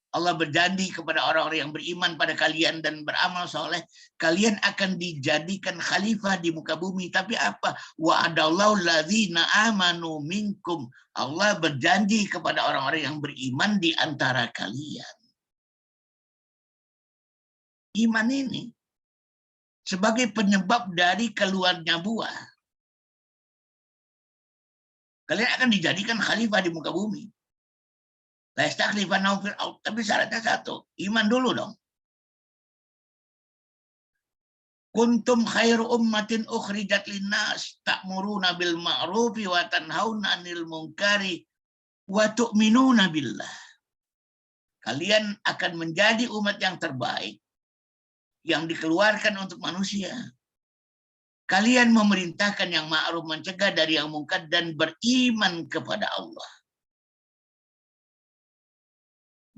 Allah berjanji kepada orang-orang yang beriman pada kalian dan beramal soleh, kalian akan dijadikan khalifah di muka bumi. Tapi apa? Wa'adallahu alladzina amanu minkum. Allah berjanji kepada orang-orang yang beriman di antara kalian. Iman ini sebagai penyebab dari keluarnya buah. Kalian akan dijadikan khalifah di muka bumi. Tapi syaratnya satu, iman dulu dong. Kuntum khairu ummatin ukhrijat linnas ta'muruna bil ma'rufi wa tanhauna 'anil munkari wa tu'minuna billah. Kalian akan menjadi umat yang terbaik yang dikeluarkan untuk manusia. Kalian memerintahkan yang ma'ruf, mencegah dari yang mungkar dan beriman kepada Allah.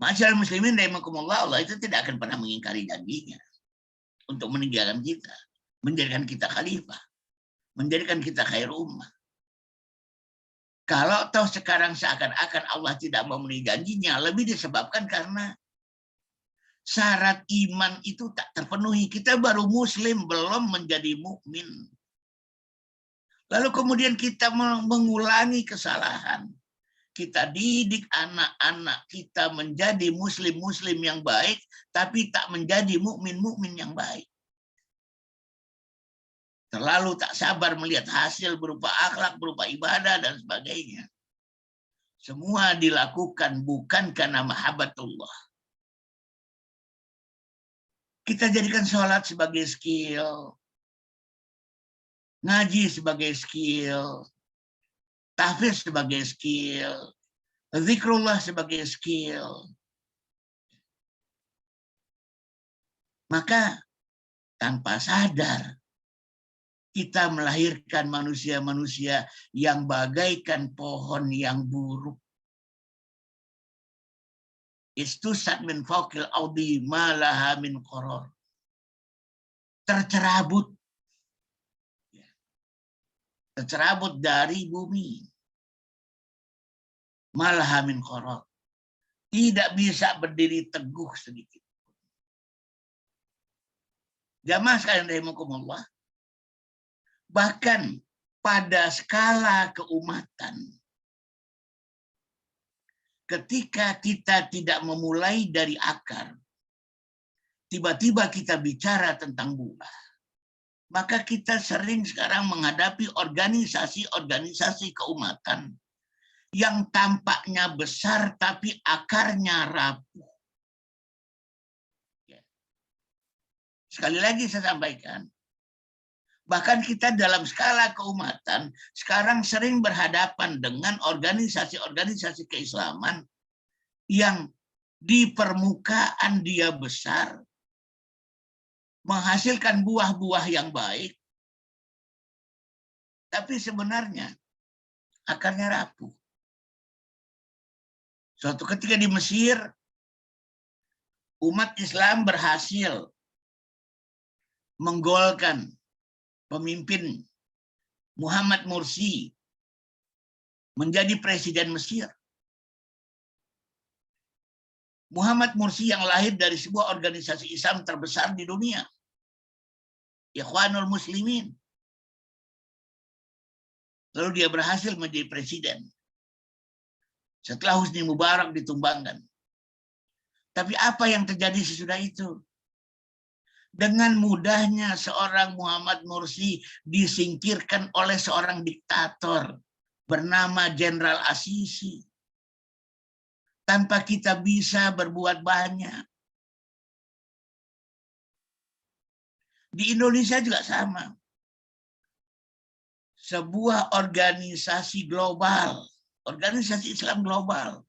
Masyaallah muslimin rahimakumullah, Allah itu tidak akan pernah mengingkari janjinya untuk meninggalkan kita, menjadikan kita khalifah, menjadikan kita khair ummah. Kalau toh sekarang seakan-akan Allah tidak memenuhi janjinya, lebih disebabkan karena syarat iman itu tak terpenuhi. Kita baru muslim, belum menjadi mukmin. Lalu kemudian kita mengulangi kesalahan. Kita didik anak-anak kita menjadi muslim-muslim yang baik, tapi tak menjadi mukmin-mukmin yang baik. Terlalu tak sabar melihat hasil berupa akhlak, berupa ibadah, dan sebagainya. Semua dilakukan bukan karena mahabbatullah. Kita jadikan sholat sebagai skill, ngaji sebagai skill, tahfiz sebagai skill, zikrullah sebagai skill. Maka tanpa sadar kita melahirkan manusia-manusia yang bagaikan pohon yang buruk. Istusat min fawqil ardi ma laha min qaror. Tercerabut. Tercerabut dari bumi. Ma laha min qaror. Tidak bisa berdiri teguh sedikit. Jamaah sekalian rahimakumullah. Bahkan pada skala keumatan, ketika kita tidak memulai dari akar, tiba-tiba kita bicara tentang buah, maka kita sering sekarang menghadapi organisasi-organisasi keumatan yang tampaknya besar tapi akarnya rapuh. Sekali lagi saya sampaikan, bahkan kita dalam skala keumatan sekarang sering berhadapan dengan organisasi-organisasi keislaman yang di permukaan dia besar, menghasilkan buah-buah yang baik, tapi sebenarnya akarnya rapuh. Suatu ketika di Mesir, umat Islam berhasil menggolkan pemimpin Muhammad Mursi menjadi presiden Mesir. Muhammad Mursi yang lahir dari sebuah organisasi Islam terbesar di dunia, Ikhwanul Muslimin. Lalu dia berhasil menjadi presiden setelah Husni Mubarak ditumbangkan. Tapi apa yang terjadi sesudah itu? Dengan mudahnya seorang Muhammad Mursi disingkirkan oleh seorang diktator bernama Jenderal Asisi. Tanpa kita bisa berbuat banyak. Di Indonesia juga sama. Sebuah organisasi global, organisasi Islam global,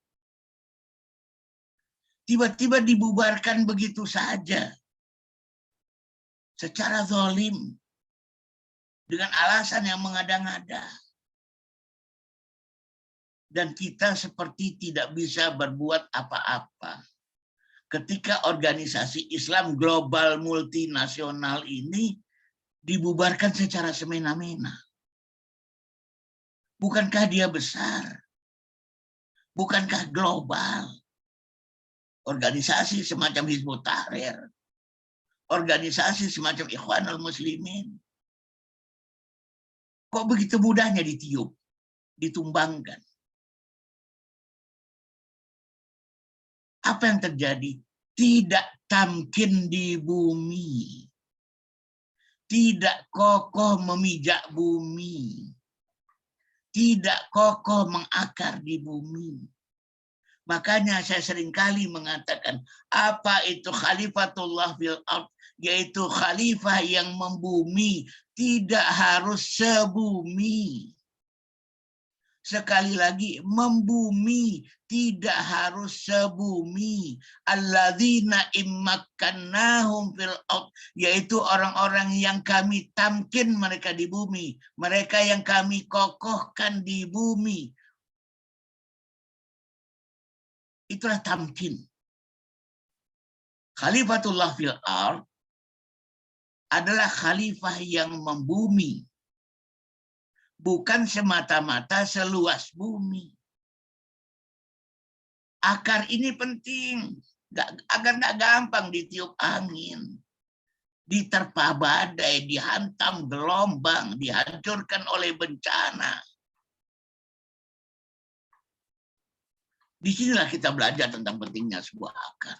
tiba-tiba dibubarkan begitu saja. Secara zalim, dengan alasan yang mengada-ngada. Dan kita seperti tidak bisa berbuat apa-apa. Ketika organisasi Islam global multinasional ini dibubarkan secara semena-mena. Bukankah dia besar? Bukankah global? Organisasi semacam Hizbut Tahrir, organisasi semacam Ikhwanul Muslimin, kok begitu mudahnya ditiup, ditumbangkan? Apa yang terjadi? Tidak tamkin di bumi. Tidak kokoh memijak bumi. Tidak kokoh mengakar di bumi. Makanya saya seringkali mengatakan, apa itu khalifatullah fil ardh? Yaitu khalifah yang membumi, tidak harus sebumi. Sekali lagi, membumi, tidak harus sebumi. Alladzina immakkannahum fil ardh, yaitu orang-orang yang kami tamkin mereka di bumi, mereka yang kami kokohkan di bumi. Itulah tamkin. Khalifatullah fil ard adalah khalifah yang membumi, bukan semata-mata seluas bumi. Akar ini penting, agar nggak gampang ditiup angin, diterpa badai, dihantam gelombang, dihancurkan oleh bencana. Disinilah kita belajar tentang pentingnya sebuah akar.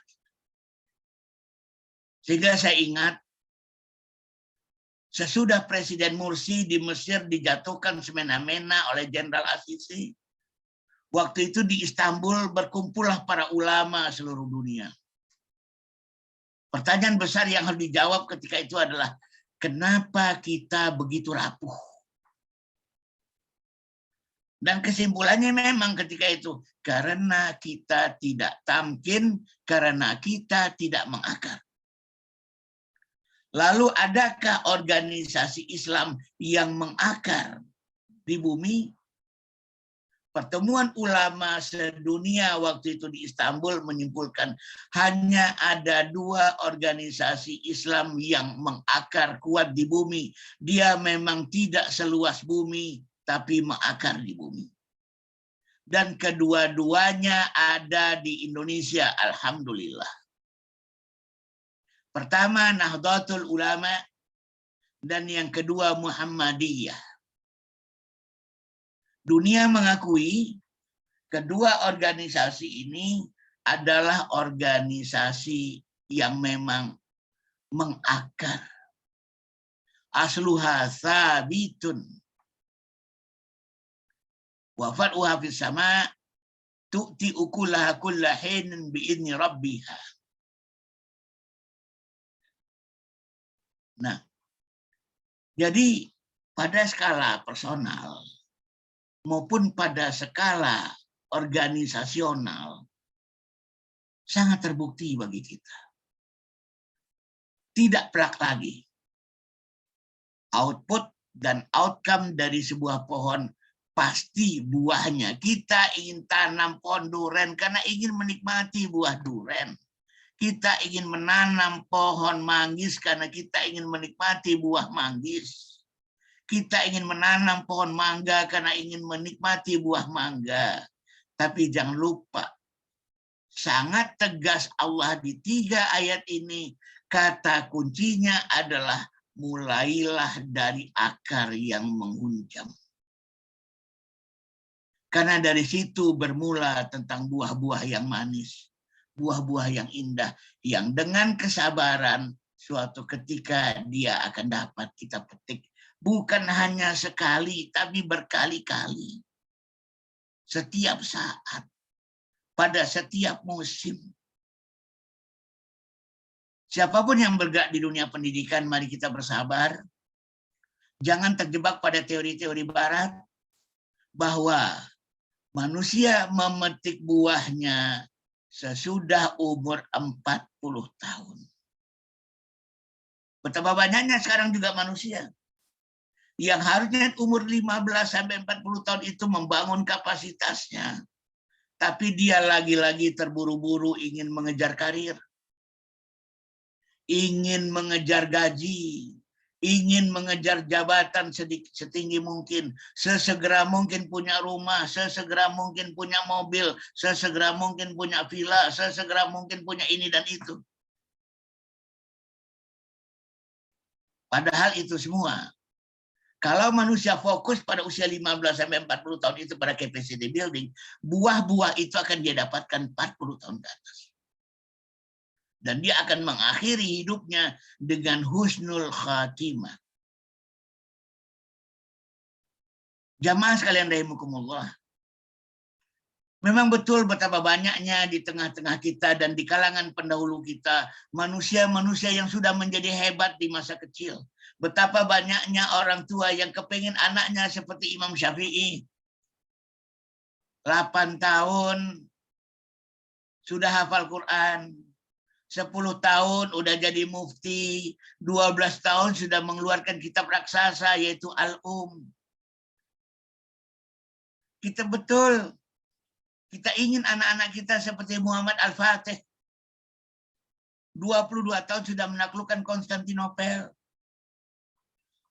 Sehingga saya ingat, sesudah Presiden Mursi di Mesir dijatuhkan semena-mena oleh Jenderal Asisi, waktu itu di Istanbul berkumpullah para ulama seluruh dunia. Pertanyaan besar yang harus dijawab ketika itu adalah, kenapa kita begitu rapuh? Dan kesimpulannya memang ketika itu, karena kita tidak tamkin, karena kita tidak mengakar. Lalu adakah organisasi Islam yang mengakar di bumi? Pertemuan ulama sedunia waktu itu di Istanbul menyimpulkan hanya ada 2 organisasi Islam yang mengakar kuat di bumi. Dia memang tidak seluas bumi, tapi mengakar di bumi. Dan kedua-duanya ada di Indonesia, alhamdulillah. Pertama Nahdlatul Ulama, dan yang kedua Muhammadiyah. Dunia mengakui kedua organisasi ini adalah organisasi yang memang mengakar. Asluha sabitun. Wafatuha fis sama tu'ti ukulaha kulla hinin bi'idni rabbiha. Nah, jadi pada skala personal maupun pada skala organisasional sangat terbukti bagi kita. Tidak pelak lagi. Output dan outcome dari sebuah pohon pasti buahnya. Kita ingin tanam pohon duren karena ingin menikmati buah duren. Kita ingin menanam pohon manggis karena kita ingin menikmati buah manggis. Kita ingin menanam pohon mangga karena ingin menikmati buah mangga. Tapi jangan lupa, sangat tegas Allah di 3 ayat ini, kata kuncinya adalah mulailah dari akar yang menghunjam. Karena dari situ bermula tentang buah-buah yang manis, buah-buah yang indah, yang dengan kesabaran suatu ketika dia akan dapat kita petik. Bukan hanya sekali, tapi berkali-kali. Setiap saat, pada setiap musim. Siapapun yang bergerak di dunia pendidikan, mari kita bersabar. Jangan terjebak pada teori-teori barat, bahwa manusia memetik buahnya sesudah umur 40 tahun. Betapa banyaknya sekarang juga manusia yang harusnya umur 15-40 tahun itu membangun kapasitasnya. Tapi dia lagi-lagi terburu-buru ingin mengejar karir, ingin mengejar gaji, ingin mengejar jabatan setinggi mungkin, sesegera mungkin punya rumah, sesegera mungkin punya mobil, sesegera mungkin punya villa, sesegera mungkin punya ini dan itu. Padahal itu semua, kalau manusia fokus pada usia 15-40 tahun itu pada capacity building, buah-buah itu akan dia dapatkan 40 tahun ke atas. Dan dia akan mengakhiri hidupnya dengan husnul khatimah. Jamaah sekalian rahimakumullah. Memang betul betapa banyaknya di tengah-tengah kita dan di kalangan pendahulu kita manusia-manusia yang sudah menjadi hebat di masa kecil. Betapa banyaknya orang tua yang kepingin anaknya seperti Imam Syafi'i. 8 tahun sudah hafal Quran. 10 tahun udah jadi mufti. 12 tahun sudah mengeluarkan kitab raksasa yaitu Al-Um. Kita betul. Kita ingin anak-anak kita seperti Muhammad Al-Fatih. 22 tahun sudah menaklukkan Konstantinopel.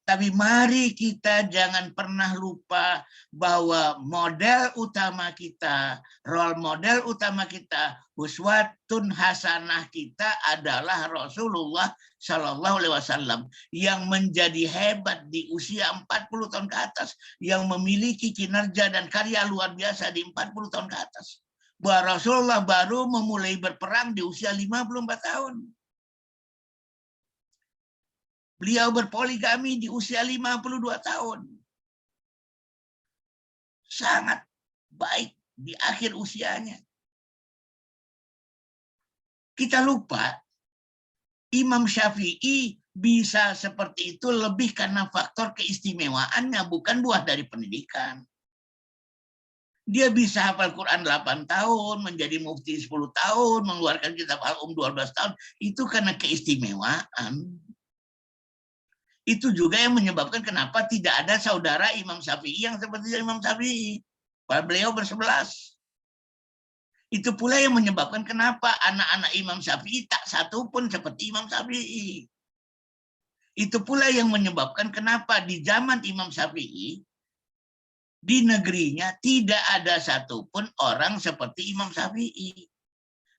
Tapi mari kita jangan pernah lupa bahwa model utama kita, role model utama kita, uswatun hasanah kita adalah Rasulullah Shallallahu Alaihi Wasallam yang menjadi hebat di usia 40 tahun ke atas, yang memiliki kinerja dan karya luar biasa di 40 tahun ke atas. Bahwa Rasulullah baru memulai berperang di usia 54 tahun. Beliau berpoligami di usia 52 tahun. Sangat baik di akhir usianya. Kita lupa, Imam Syafi'i bisa seperti itu lebih karena faktor keistimewaannya, bukan buah dari pendidikan. Dia bisa hafal Quran 8 tahun, menjadi mufti 10 tahun, mengeluarkan kitab Al-Um 12 tahun. Itu karena keistimewaan. Itu juga yang menyebabkan kenapa tidak ada saudara Imam Syafi'i yang seperti Imam Syafi'i. Padahal beliau bersebelas. Itu pula yang menyebabkan kenapa anak-anak Imam Syafi'i tak satu pun seperti Imam Syafi'i. Itu pula yang menyebabkan kenapa di zaman Imam Syafi'i, di negerinya tidak ada satupun orang seperti Imam Syafi'i.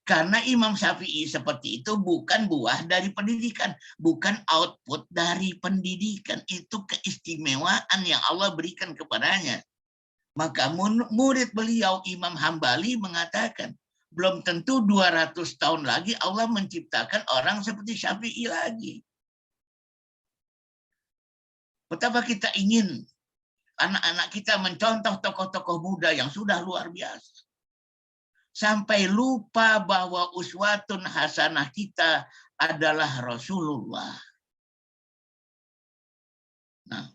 Karena Imam Syafi'i seperti itu bukan buah dari pendidikan, bukan output dari pendidikan. Itu keistimewaan yang Allah berikan kepadanya. Maka murid beliau Imam Hambali mengatakan, belum tentu 200 tahun lagi Allah menciptakan orang seperti Syafi'i lagi. Betapa kita ingin anak-anak kita mencontoh tokoh-tokoh muda yang sudah luar biasa. Sampai lupa bahwa uswatun hasanah kita adalah Rasulullah. Nah,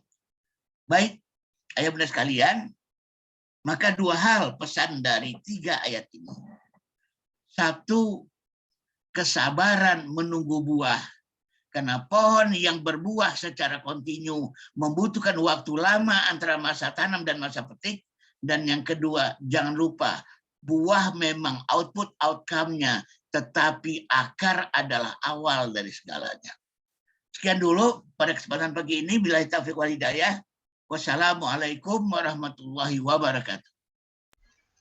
baik, ayah bunda sekalian, maka dua hal pesan dari 3 ayat ini. Satu, kesabaran menunggu buah. Karena pohon yang berbuah secara kontinu membutuhkan waktu lama antara masa tanam dan masa petik. Dan yang kedua, jangan lupa, buah memang output outcome-nya, tetapi akar adalah awal dari segalanya. Sekian dulu pada kesempatan pagi ini. Billahi taufiq wal hidayah. Wassalamualaikum warahmatullahi wabarakatuh.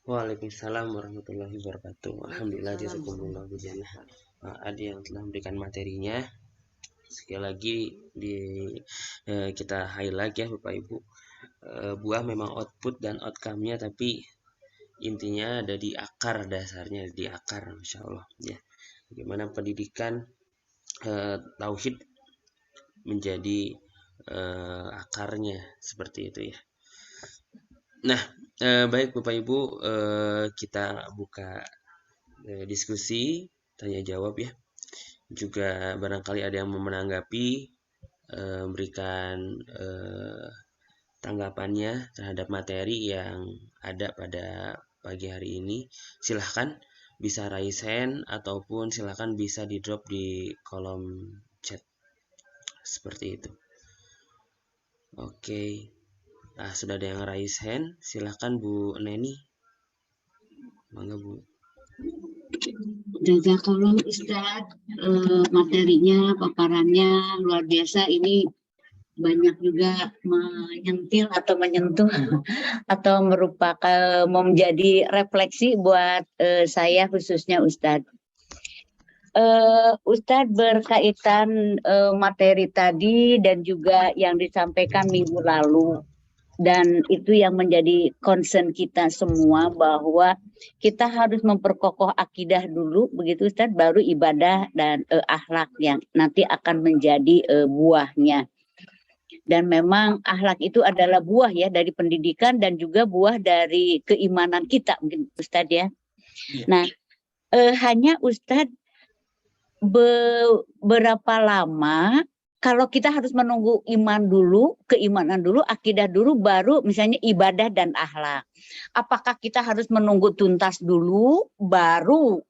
Waalaikumsalam warahmatullahi wabarakatuh. Alhamdulillah jazakumullahu khairan. Ada yang telah memberikan materinya. Sekali lagi kita highlight ya Bapak Ibu. Buah memang output dan outcome-nya, tapi intinya ada di akar, dasarnya di akar, Masya Allah ya. Bagaimana pendidikan tauhid menjadi akarnya, seperti itu ya. Nah, baik Bapak Ibu, kita buka diskusi tanya jawab ya. Juga barangkali ada yang menanggapi, memberikan tanggapannya terhadap materi yang ada pada pagi hari ini. Silahkan bisa raise hand ataupun silahkan bisa di drop di kolom chat seperti itu. Oke, nah sudah ada yang raise hand, silahkan Bu Neni. Mangga Bu. Jazakallah Ustaz, materinya, paparannya luar biasa. Ini banyak juga menyentil atau menyentuh atau merupakan menjadi refleksi buat saya khususnya Ustadz. Ustadz berkaitan materi tadi dan juga yang disampaikan minggu lalu, dan itu yang menjadi concern kita semua, bahwa kita harus memperkokoh akidah dulu, begitu Ustadz, baru ibadah dan akhlak yang nanti akan menjadi buahnya. Dan memang akhlak itu adalah buah ya dari pendidikan dan juga buah dari keimanan kita, mungkin Ustadz ya. Nah, hanya Ustadz, berapa lama kalau kita harus menunggu iman dulu, keimanan dulu, akidah dulu, baru misalnya ibadah dan akhlak. Apakah kita harus menunggu tuntas dulu, baru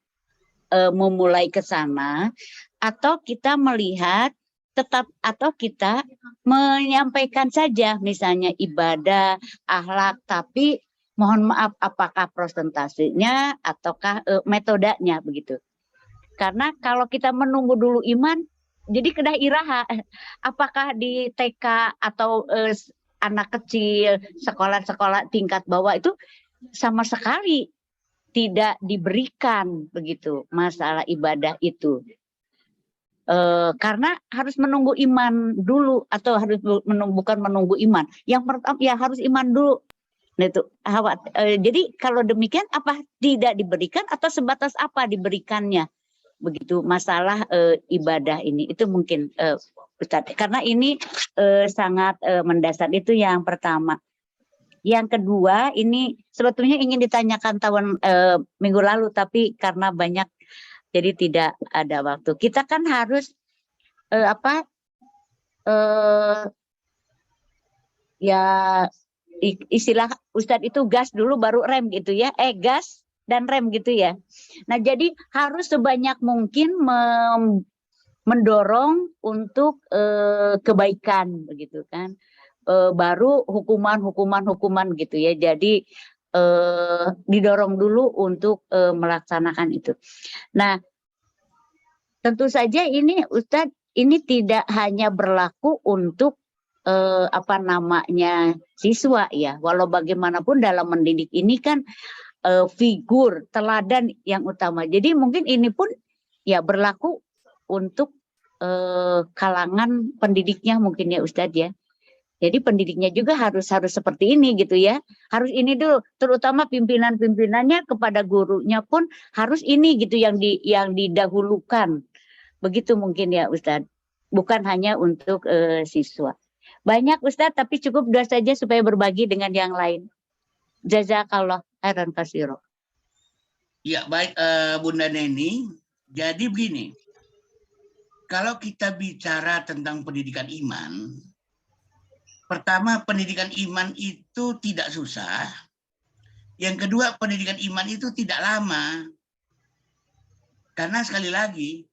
memulai ke sana, atau kita melihat tetap, atau kita menyampaikan saja misalnya ibadah, akhlak, tapi mohon maaf apakah prosentasenya ataukah metodenya begitu. Karena kalau kita menunggu dulu iman, jadi kedah iraha. Apakah di TK atau anak kecil, sekolah-sekolah tingkat bawah itu sama sekali tidak diberikan begitu masalah ibadah itu. Karena harus menunggu iman dulu, atau harus bukan menunggu iman. Yang pertama ya harus iman dulu. Nah, itu jadi kalau demikian apa tidak diberikan atau sebatas apa diberikannya? Begitu masalah ibadah ini. Itu mungkin Ustadz. Karena ini sangat mendasar, itu yang pertama. Yang kedua, ini sebetulnya ingin ditanyakan tahun minggu lalu, tapi karena banyak jadi tidak ada waktu. Kita kan harus ya istilah Ustadz itu gas dulu baru rem gitu ya, gas dan rem gitu ya. Nah jadi harus sebanyak mungkin mendorong untuk kebaikan begitu kan, baru hukuman gitu ya. Jadi didorong dulu untuk melaksanakan itu. Nah tentu saja ini Ustadz, ini tidak hanya berlaku untuk siswa ya, walau bagaimanapun dalam mendidik ini kan figur teladan yang utama. Jadi mungkin ini pun ya berlaku untuk kalangan pendidiknya mungkin ya Ustadz ya. Jadi pendidiknya juga harus seperti ini gitu ya. Harus ini dulu, terutama pimpinan-pimpinannya kepada gurunya pun harus ini gitu yang didahulukan. Begitu mungkin ya Ustadz. Bukan hanya untuk siswa. Banyak Ustadz, tapi cukup 2 saja supaya berbagi dengan yang lain. Jazakallah khairan katsira. Ya baik Bunda Neni. Jadi begini. Kalau kita bicara tentang pendidikan iman, pertama, pendidikan iman itu tidak susah. Yang kedua, pendidikan iman itu tidak lama. Karena sekali lagi,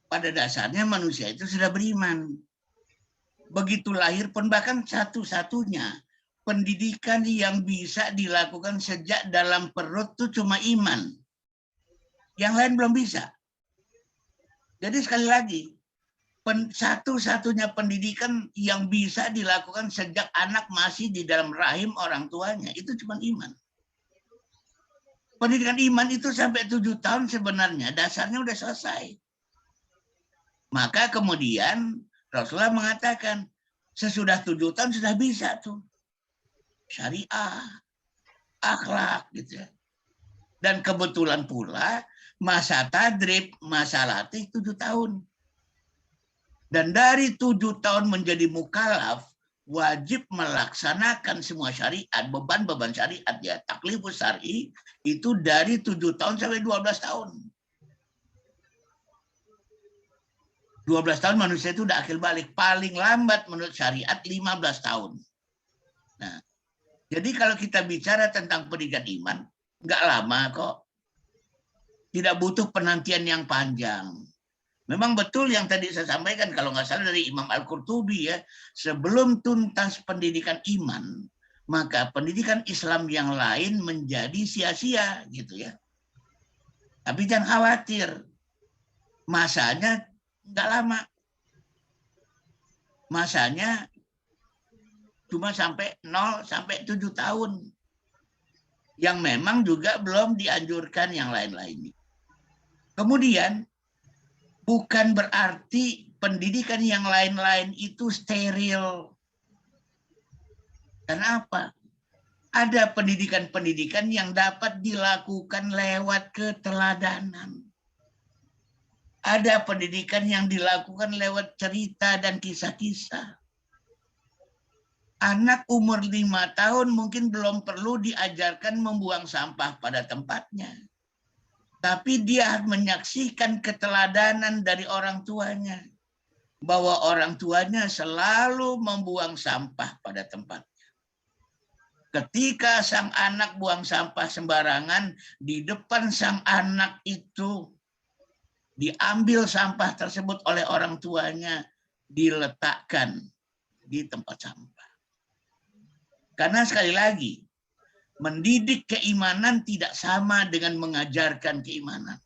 pada dasarnya manusia itu sudah beriman. Begitu lahir pun, bahkan satu-satunya pendidikan yang bisa dilakukan sejak dalam perut itu cuma iman. Yang lain belum bisa. Jadi sekali lagi, satu-satunya pendidikan yang bisa dilakukan sejak anak masih di dalam rahim orang tuanya itu cuma iman. Pendidikan iman itu sampai 7 tahun sebenarnya dasarnya udah selesai. Maka kemudian Rasulullah mengatakan sesudah 7 tahun sudah bisa tuh syariah, akhlak gitu ya. Dan kebetulan pula masa tadrib, masa latih 7 tahun. Dan dari 7 tahun menjadi mukallaf, wajib melaksanakan semua syariat, beban-beban syariat ya, taklifus syar'i itu dari 7 tahun sampai 12 tahun. 12 tahun manusia itu udah akil balik, paling lambat menurut syariat 15 tahun. Nah, jadi kalau kita bicara tentang pendidikan iman, nggak lama kok. Tidak butuh penantian yang panjang. Memang betul yang tadi saya sampaikan, kalau nggak salah dari Imam Al-Qurtubi ya, sebelum tuntas pendidikan iman, maka pendidikan Islam yang lain menjadi sia-sia gitu ya. Tapi jangan khawatir, masanya nggak lama. Masanya cuma sampai 0 sampai 7 tahun. Yang memang juga belum dianjurkan yang lain-lainnya. Kemudian, bukan berarti pendidikan yang lain-lain itu steril. Kenapa? Ada pendidikan-pendidikan yang dapat dilakukan lewat keteladanan. Ada pendidikan yang dilakukan lewat cerita dan kisah-kisah. Anak umur 5 tahun mungkin belum perlu diajarkan membuang sampah pada tempatnya. Tapi dia menyaksikan keteladanan dari orang tuanya. Bahwa orang tuanya selalu membuang sampah pada tempatnya. Ketika sang anak buang sampah sembarangan, di depan sang anak itu diambil sampah tersebut oleh orang tuanya, diletakkan di tempat sampah. Karena sekali lagi, mendidik keimanan tidak sama dengan mengajarkan keimanan.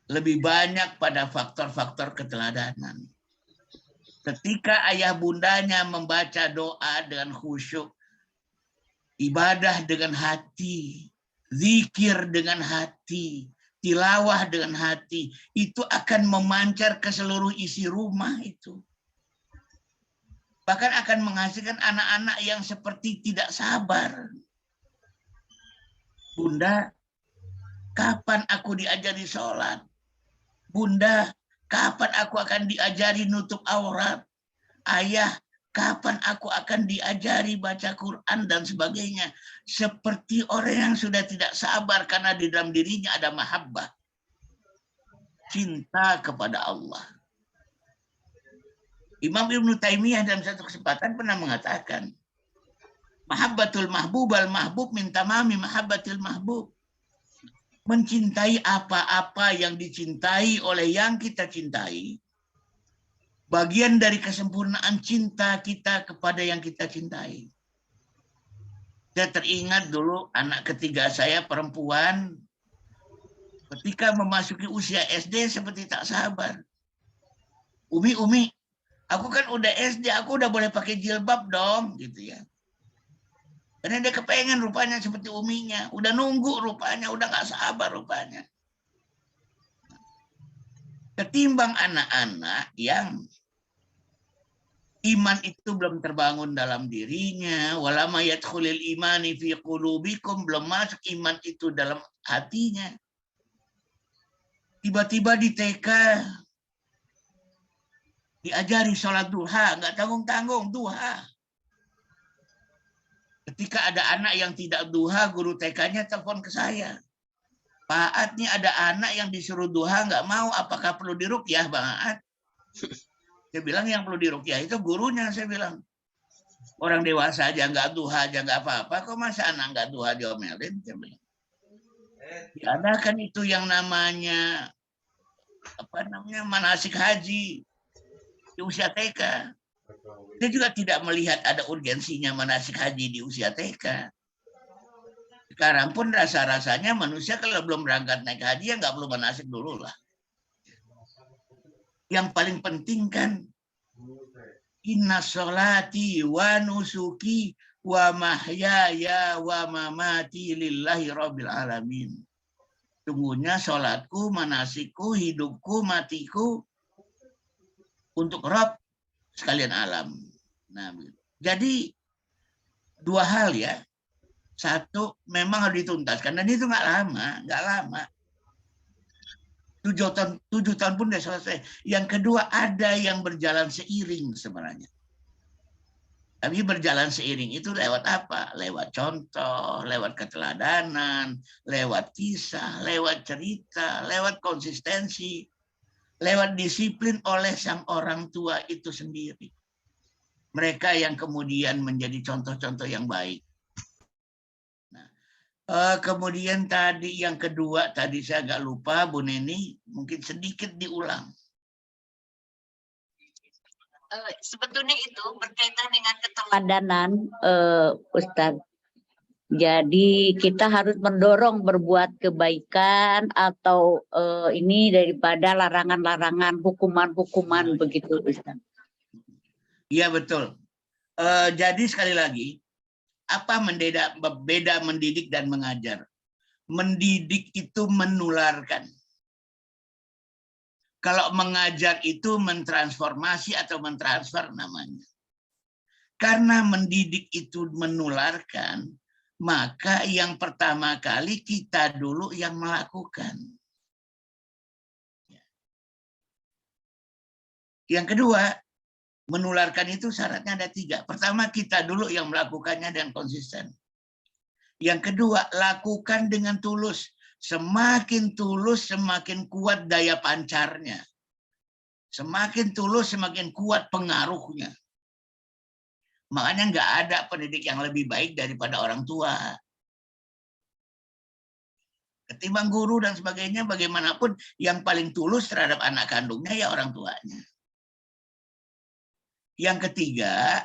lebih banyak pada faktor-faktor keteladanan. Ketika ayah bundanya membaca doa dengan khusyuk, ibadah dengan hati, zikir dengan hati, tilawah dengan hati, itu akan memancar ke seluruh isi rumah itu. Bahkan akan menghasilkan anak-anak yang seperti tidak sabar. Bunda, kapan aku diajari sholat? Bunda, kapan aku akan diajari nutup aurat? Ayah, kapan aku akan diajari baca Quran dan sebagainya? Seperti orang yang sudah tidak sabar karena di dalam dirinya ada mahabbah. Cinta kepada Allah. Imam Ibnu Taimiyah dalam satu kesempatan pernah mengatakan, mahabbatul mahbub al mahbub min tamami mahabbatil mahbub. Mencintai apa-apa yang dicintai oleh yang kita cintai, bagian dari kesempurnaan cinta kita kepada yang kita cintai. Saya teringat dulu anak ketiga saya perempuan, ketika memasuki usia SD seperti tak sabar. Umi, aku kan udah SD, aku udah boleh pakai jilbab dong, gitu ya. Karena dia kepengen rupanya seperti uminya, udah nunggu rupanya, udah gak sabar rupanya. Ketimbang anak-anak yang iman itu belum terbangun dalam dirinya, walama yadkhulil imani fi qulubikum, belum masuk iman itu dalam hatinya. Tiba-tiba di TK diajari sholat duha, nggak tanggung-tanggung duha. Ketika ada anak yang tidak duha, guru TK-nya telepon ke saya. Pak Aat, nih ada anak yang disuruh duha nggak mau, apakah perlu diruqyah Bang Aat? Saya bilang yang perlu diruqyah itu gurunya, saya bilang. Orang dewasa aja nggak duha aja nggak apa-apa, kok masa anak nggak duha diomelin? Saya bilang. Diadakan itu yang namanya manasik haji di usia TK. Dia juga tidak melihat ada urgensinya manasik haji di usia TK. Sekarang pun rasa-rasanya manusia kalau belum berangkat naik haji ya nggak perlu manasik dulu lah. Yang paling penting kan inna sholati wa nusuki wa mahyaya wa mamati lillahi rabbil alamin. Sungguhnya sholatku, manasikku, hidupku, matiku untuk Rabb sekalian alam. Nah, jadi dua hal ya. Satu, memang harus dituntaskan dan itu nggak lama. 7 tahun pun sudah selesai. Yang kedua, ada yang berjalan seiring sebenarnya. Tapi berjalan seiring itu lewat apa? Lewat contoh, lewat keteladanan, lewat kisah, lewat cerita, lewat konsistensi, lewat disiplin oleh sang orang tua itu sendiri. Mereka yang kemudian menjadi contoh-contoh yang baik. Kemudian tadi yang kedua, tadi saya agak lupa, Bu Neni, mungkin sedikit diulang. Sebetulnya itu berkaitan dengan keteladanan, Ustadz. Jadi kita harus mendorong berbuat kebaikan atau ini daripada larangan-larangan, hukuman-hukuman begitu, Ustadz. Iya betul. Jadi sekali lagi, apa beda mendidik dan mengajar? Mendidik itu menularkan. Kalau mengajar itu mentransformasi atau mentransfer namanya. Karena mendidik itu menularkan, maka yang pertama kali kita dulu yang melakukan. Yang kedua, menularkan itu syaratnya ada 3. Pertama, kita dulu yang melakukannya dengan konsisten. Yang kedua, lakukan dengan tulus. Semakin tulus, semakin kuat daya pancarnya. Semakin tulus, semakin kuat pengaruhnya. Makanya nggak ada pendidik yang lebih baik daripada orang tua. Ketimbang guru dan sebagainya, bagaimanapun yang paling tulus terhadap anak kandungnya ya orang tuanya. Yang ketiga,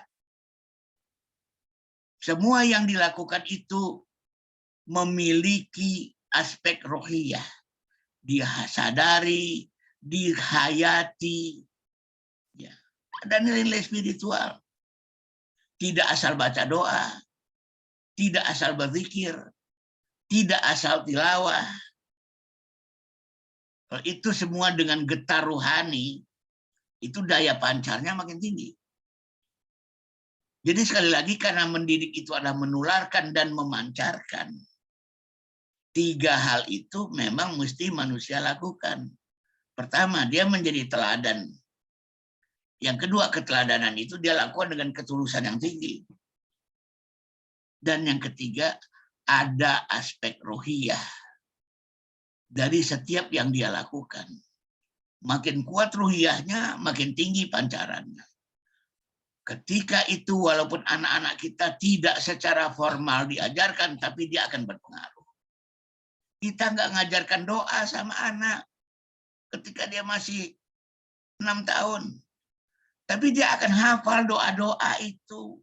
semua yang dilakukan itu memiliki aspek rohiyah, dia sadari, dihayati. Ya. Ada nilai-nilai spiritual. Tidak asal baca doa, tidak asal berzikir, tidak asal tilawah. Kalau itu semua dengan getar rohani, itu daya pancarnya makin tinggi. Jadi sekali lagi karena mendidik itu adalah menularkan dan memancarkan. 3 hal itu memang mesti manusia lakukan. Pertama, dia menjadi teladan. Yang kedua, keteladanan itu dia lakukan dengan ketulusan yang tinggi. Dan yang ketiga, ada aspek rohiyah dari setiap yang dia lakukan. Makin kuat ruhiyahnya, makin tinggi pancarannya. Ketika itu walaupun anak-anak kita tidak secara formal diajarkan, tapi dia akan berpengaruh. Kita nggak ngajarkan doa sama anak ketika dia masih 6 tahun. Tapi dia akan hafal doa-doa itu.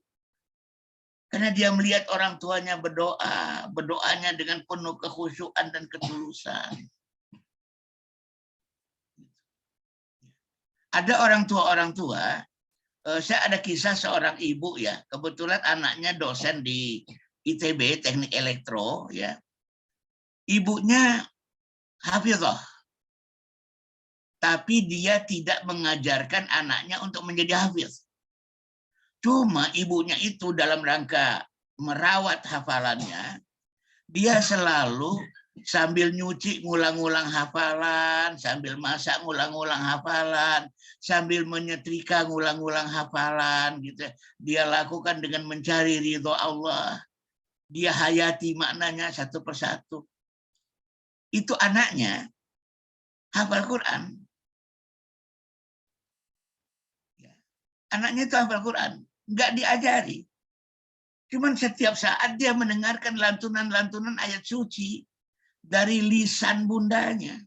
Karena dia melihat orang tuanya berdoa, berdoanya dengan penuh kekhusyuan dan ketulusan. Ada orang tua, saya ada kisah seorang ibu ya, kebetulan anaknya dosen di ITB, Teknik Elektro ya. Ibunya hafizah. Tapi dia tidak mengajarkan anaknya untuk menjadi hafiz. Cuma ibunya itu dalam rangka merawat hafalannya, dia selalu sambil nyuci ngulang-ngulang hafalan, sambil masak ngulang-ngulang hafalan, sambil menyetrika ngulang-ngulang hafalan gitu. Dia lakukan dengan mencari ridho Allah. Dia hayati maknanya satu persatu. Itu anaknya hafal Quran. Anaknya itu hafal Quran, nggak diajari. Cuman setiap saat dia mendengarkan lantunan-lantunan ayat suci dari lisan bundanya.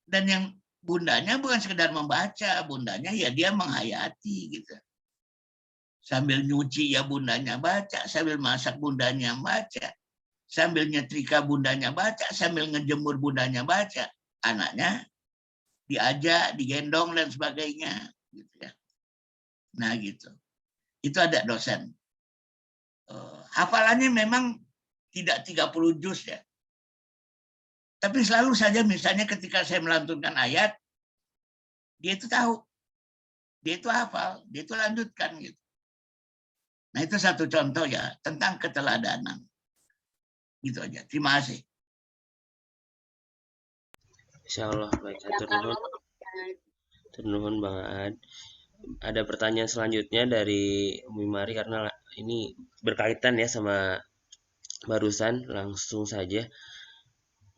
Dan yang bundanya bukan sekedar membaca, bundanya ya dia menghayati gitu. Sambil nyuci ya bundanya baca, sambil masak bundanya baca, sambil nyetrika bundanya baca, sambil ngejemur bundanya baca. Anaknya diajak, digendong dan sebagainya gitu ya. Nah gitu. Itu ada dosen. Hafalannya memang tidak 30 juz ya. Tapi selalu saja misalnya ketika saya melantunkan ayat, dia itu tahu. Dia itu hafal, dia itu lanjutkan gitu. Nah itu satu contoh ya tentang keteladanan. Gitu aja. Terima kasih. Insya Allah baik, turnuhun Bang Aan. Ada pertanyaan selanjutnya dari Umi Mari karena ini berkaitan ya sama barusan, langsung saja.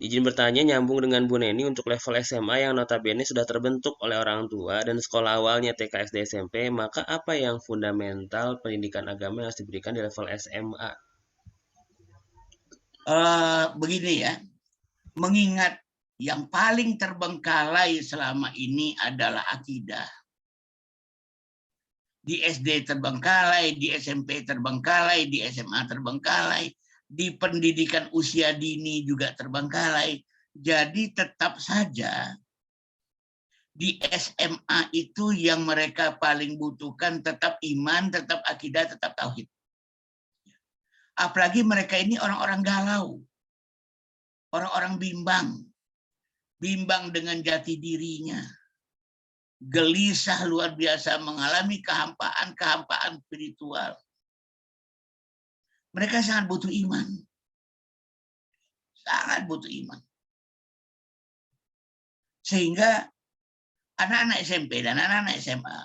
Izin bertanya nyambung dengan Bu Neni untuk level SMA yang notabene sudah terbentuk oleh orang tua dan sekolah awalnya TK, SD, SMP, maka apa yang fundamental pendidikan agama yang harus diberikan di level SMA? Begini ya, mengingat yang paling terbengkalai selama ini adalah akidah. Di SD terbengkalai, di SMP terbengkalai, di SMA terbengkalai, di pendidikan usia dini juga terbengkalai. Jadi tetap saja di SMA itu yang mereka paling butuhkan tetap iman, tetap akidah, tetap tauhid. Apalagi mereka ini orang-orang galau, orang-orang bimbang dengan jati dirinya. Gelisah luar biasa, mengalami kehampaan spiritual. Mereka sangat butuh iman. Sangat butuh iman. Sehingga anak-anak SMP dan anak-anak SMA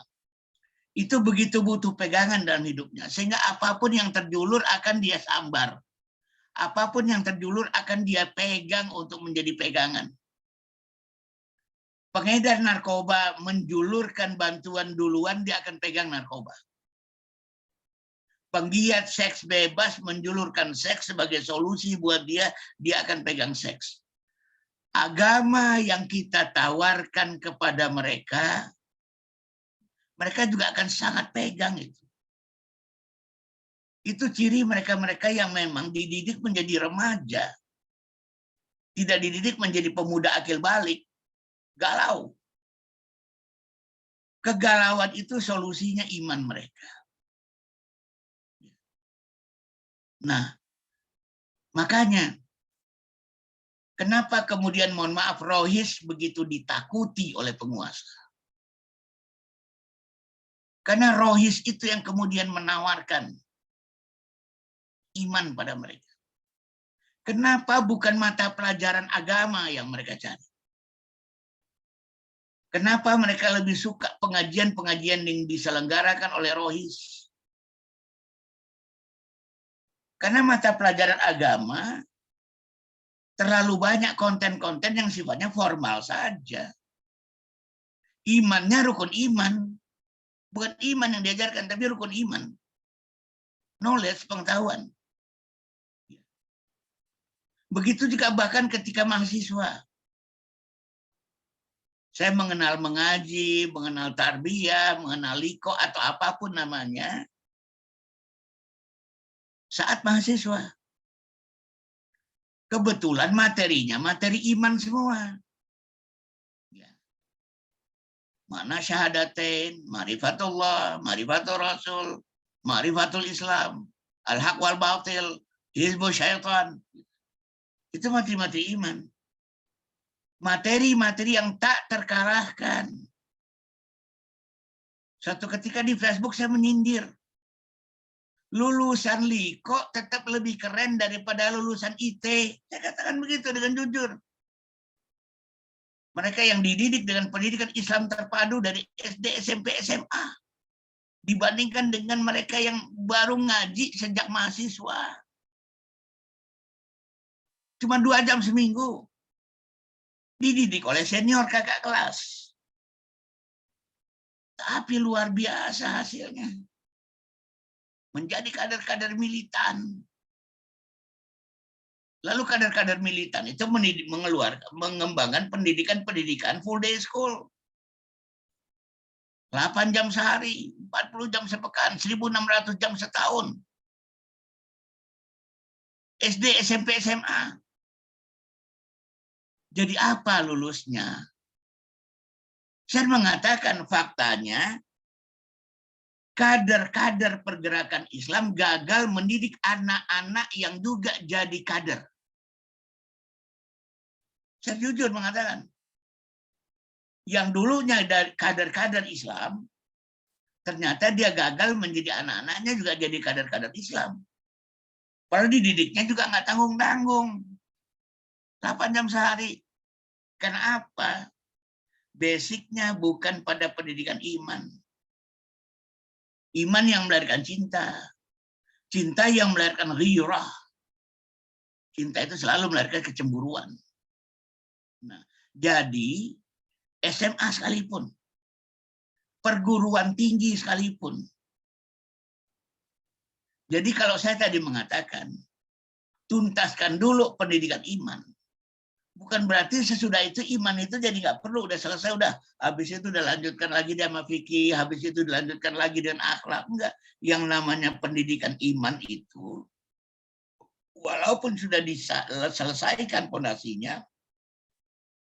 itu begitu butuh pegangan dalam hidupnya. Sehingga apapun yang terjulur akan dia sambar. Apapun yang terjulur akan dia pegang untuk menjadi pegangan. Pengedar narkoba menjulurkan bantuan duluan, dia akan pegang narkoba. Penggiat seks bebas menjulurkan seks sebagai solusi buat dia akan pegang seks. Agama yang kita tawarkan kepada mereka, mereka juga akan sangat pegang itu. Itu ciri mereka-mereka yang memang dididik menjadi remaja. tidak dididik menjadi pemuda akil balik, galau. Kegalauan itu solusinya iman mereka. Nah, makanya kenapa kemudian mohon maaf rohis begitu ditakuti oleh penguasa? Karena rohis itu yang kemudian menawarkan iman pada mereka. Kenapa bukan mata pelajaran agama yang mereka cari? Kenapa mereka lebih suka pengajian-pengajian yang diselenggarakan oleh rohis? Karena mata pelajaran agama terlalu banyak konten-konten yang sifatnya formal saja. Imannya rukun iman. Bukan iman yang diajarkan, tapi rukun iman. Knowledge, pengetahuan. Begitu juga bahkan ketika mahasiswa. Saya mengenal mengaji, mengenal tarbiyah, mengenal liko, atau apapun namanya, saat mahasiswa. Kebetulan materinya, materi iman semua. Mana syahadatain, marifatullah, marifatul rasul, marifatul islam, al-haq wal batil, hizbu syaitan. Itu materi-materi iman. Materi-materi yang tak terkalahkan. Suatu ketika di Facebook saya menyindir. Lulusan liko tetap lebih keren daripada lulusan IT. Saya katakan begitu dengan jujur. Mereka yang dididik dengan pendidikan Islam terpadu dari SD, SMP, SMA. Dibandingkan dengan mereka yang baru ngaji sejak mahasiswa. Cuma 2 jam seminggu. Dididik oleh senior kakak kelas. Tapi luar biasa hasilnya. Menjadi kader-kader militan. Lalu kader-kader militan itu mengembangkan pendidikan full day school. 8 jam sehari, 40 jam sepekan, 1.600 jam setahun. SD, SMP, SMA. Jadi apa lulusnya? Saya mengatakan faktanya, kader-kader pergerakan Islam gagal mendidik anak-anak yang juga jadi kader. Saya jujur mengatakan, yang dulunya dari kader-kader Islam, ternyata dia gagal menjadi anak-anaknya juga jadi kader-kader Islam. Padahal dididiknya juga nggak tanggung-tanggung. 8 jam sehari. Karena apa? Basicnya bukan pada pendidikan iman. Iman yang melahirkan cinta. Cinta yang melahirkan ghirah. Cinta itu selalu melahirkan kecemburuan. Nah, jadi SMA sekalipun, perguruan tinggi sekalipun. Jadi kalau saya tadi mengatakan, tuntaskan dulu pendidikan iman. Bukan berarti sesudah itu iman itu jadi nggak perlu, udah selesai, udah habis itu udah lanjutkan lagi sama fikih, habis itu dilanjutkan lagi dengan akhlak. Enggak, yang namanya pendidikan iman itu, walaupun sudah diselesaikan fondasinya,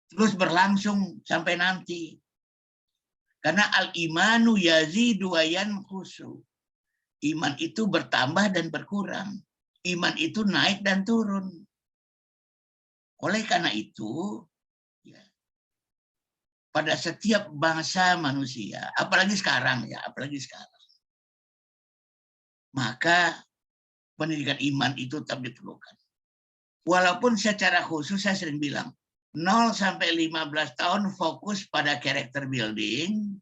terus berlangsung sampai nanti. Karena al-imanu yazidu wa yanqusu. Iman itu bertambah dan berkurang. Iman itu naik dan turun. Oleh karena itu, ya, pada setiap bangsa manusia, apalagi sekarang, maka pendidikan iman itu tetap diperlukan. Walaupun secara khusus saya sering bilang, 0 sampai 15 tahun fokus pada character building,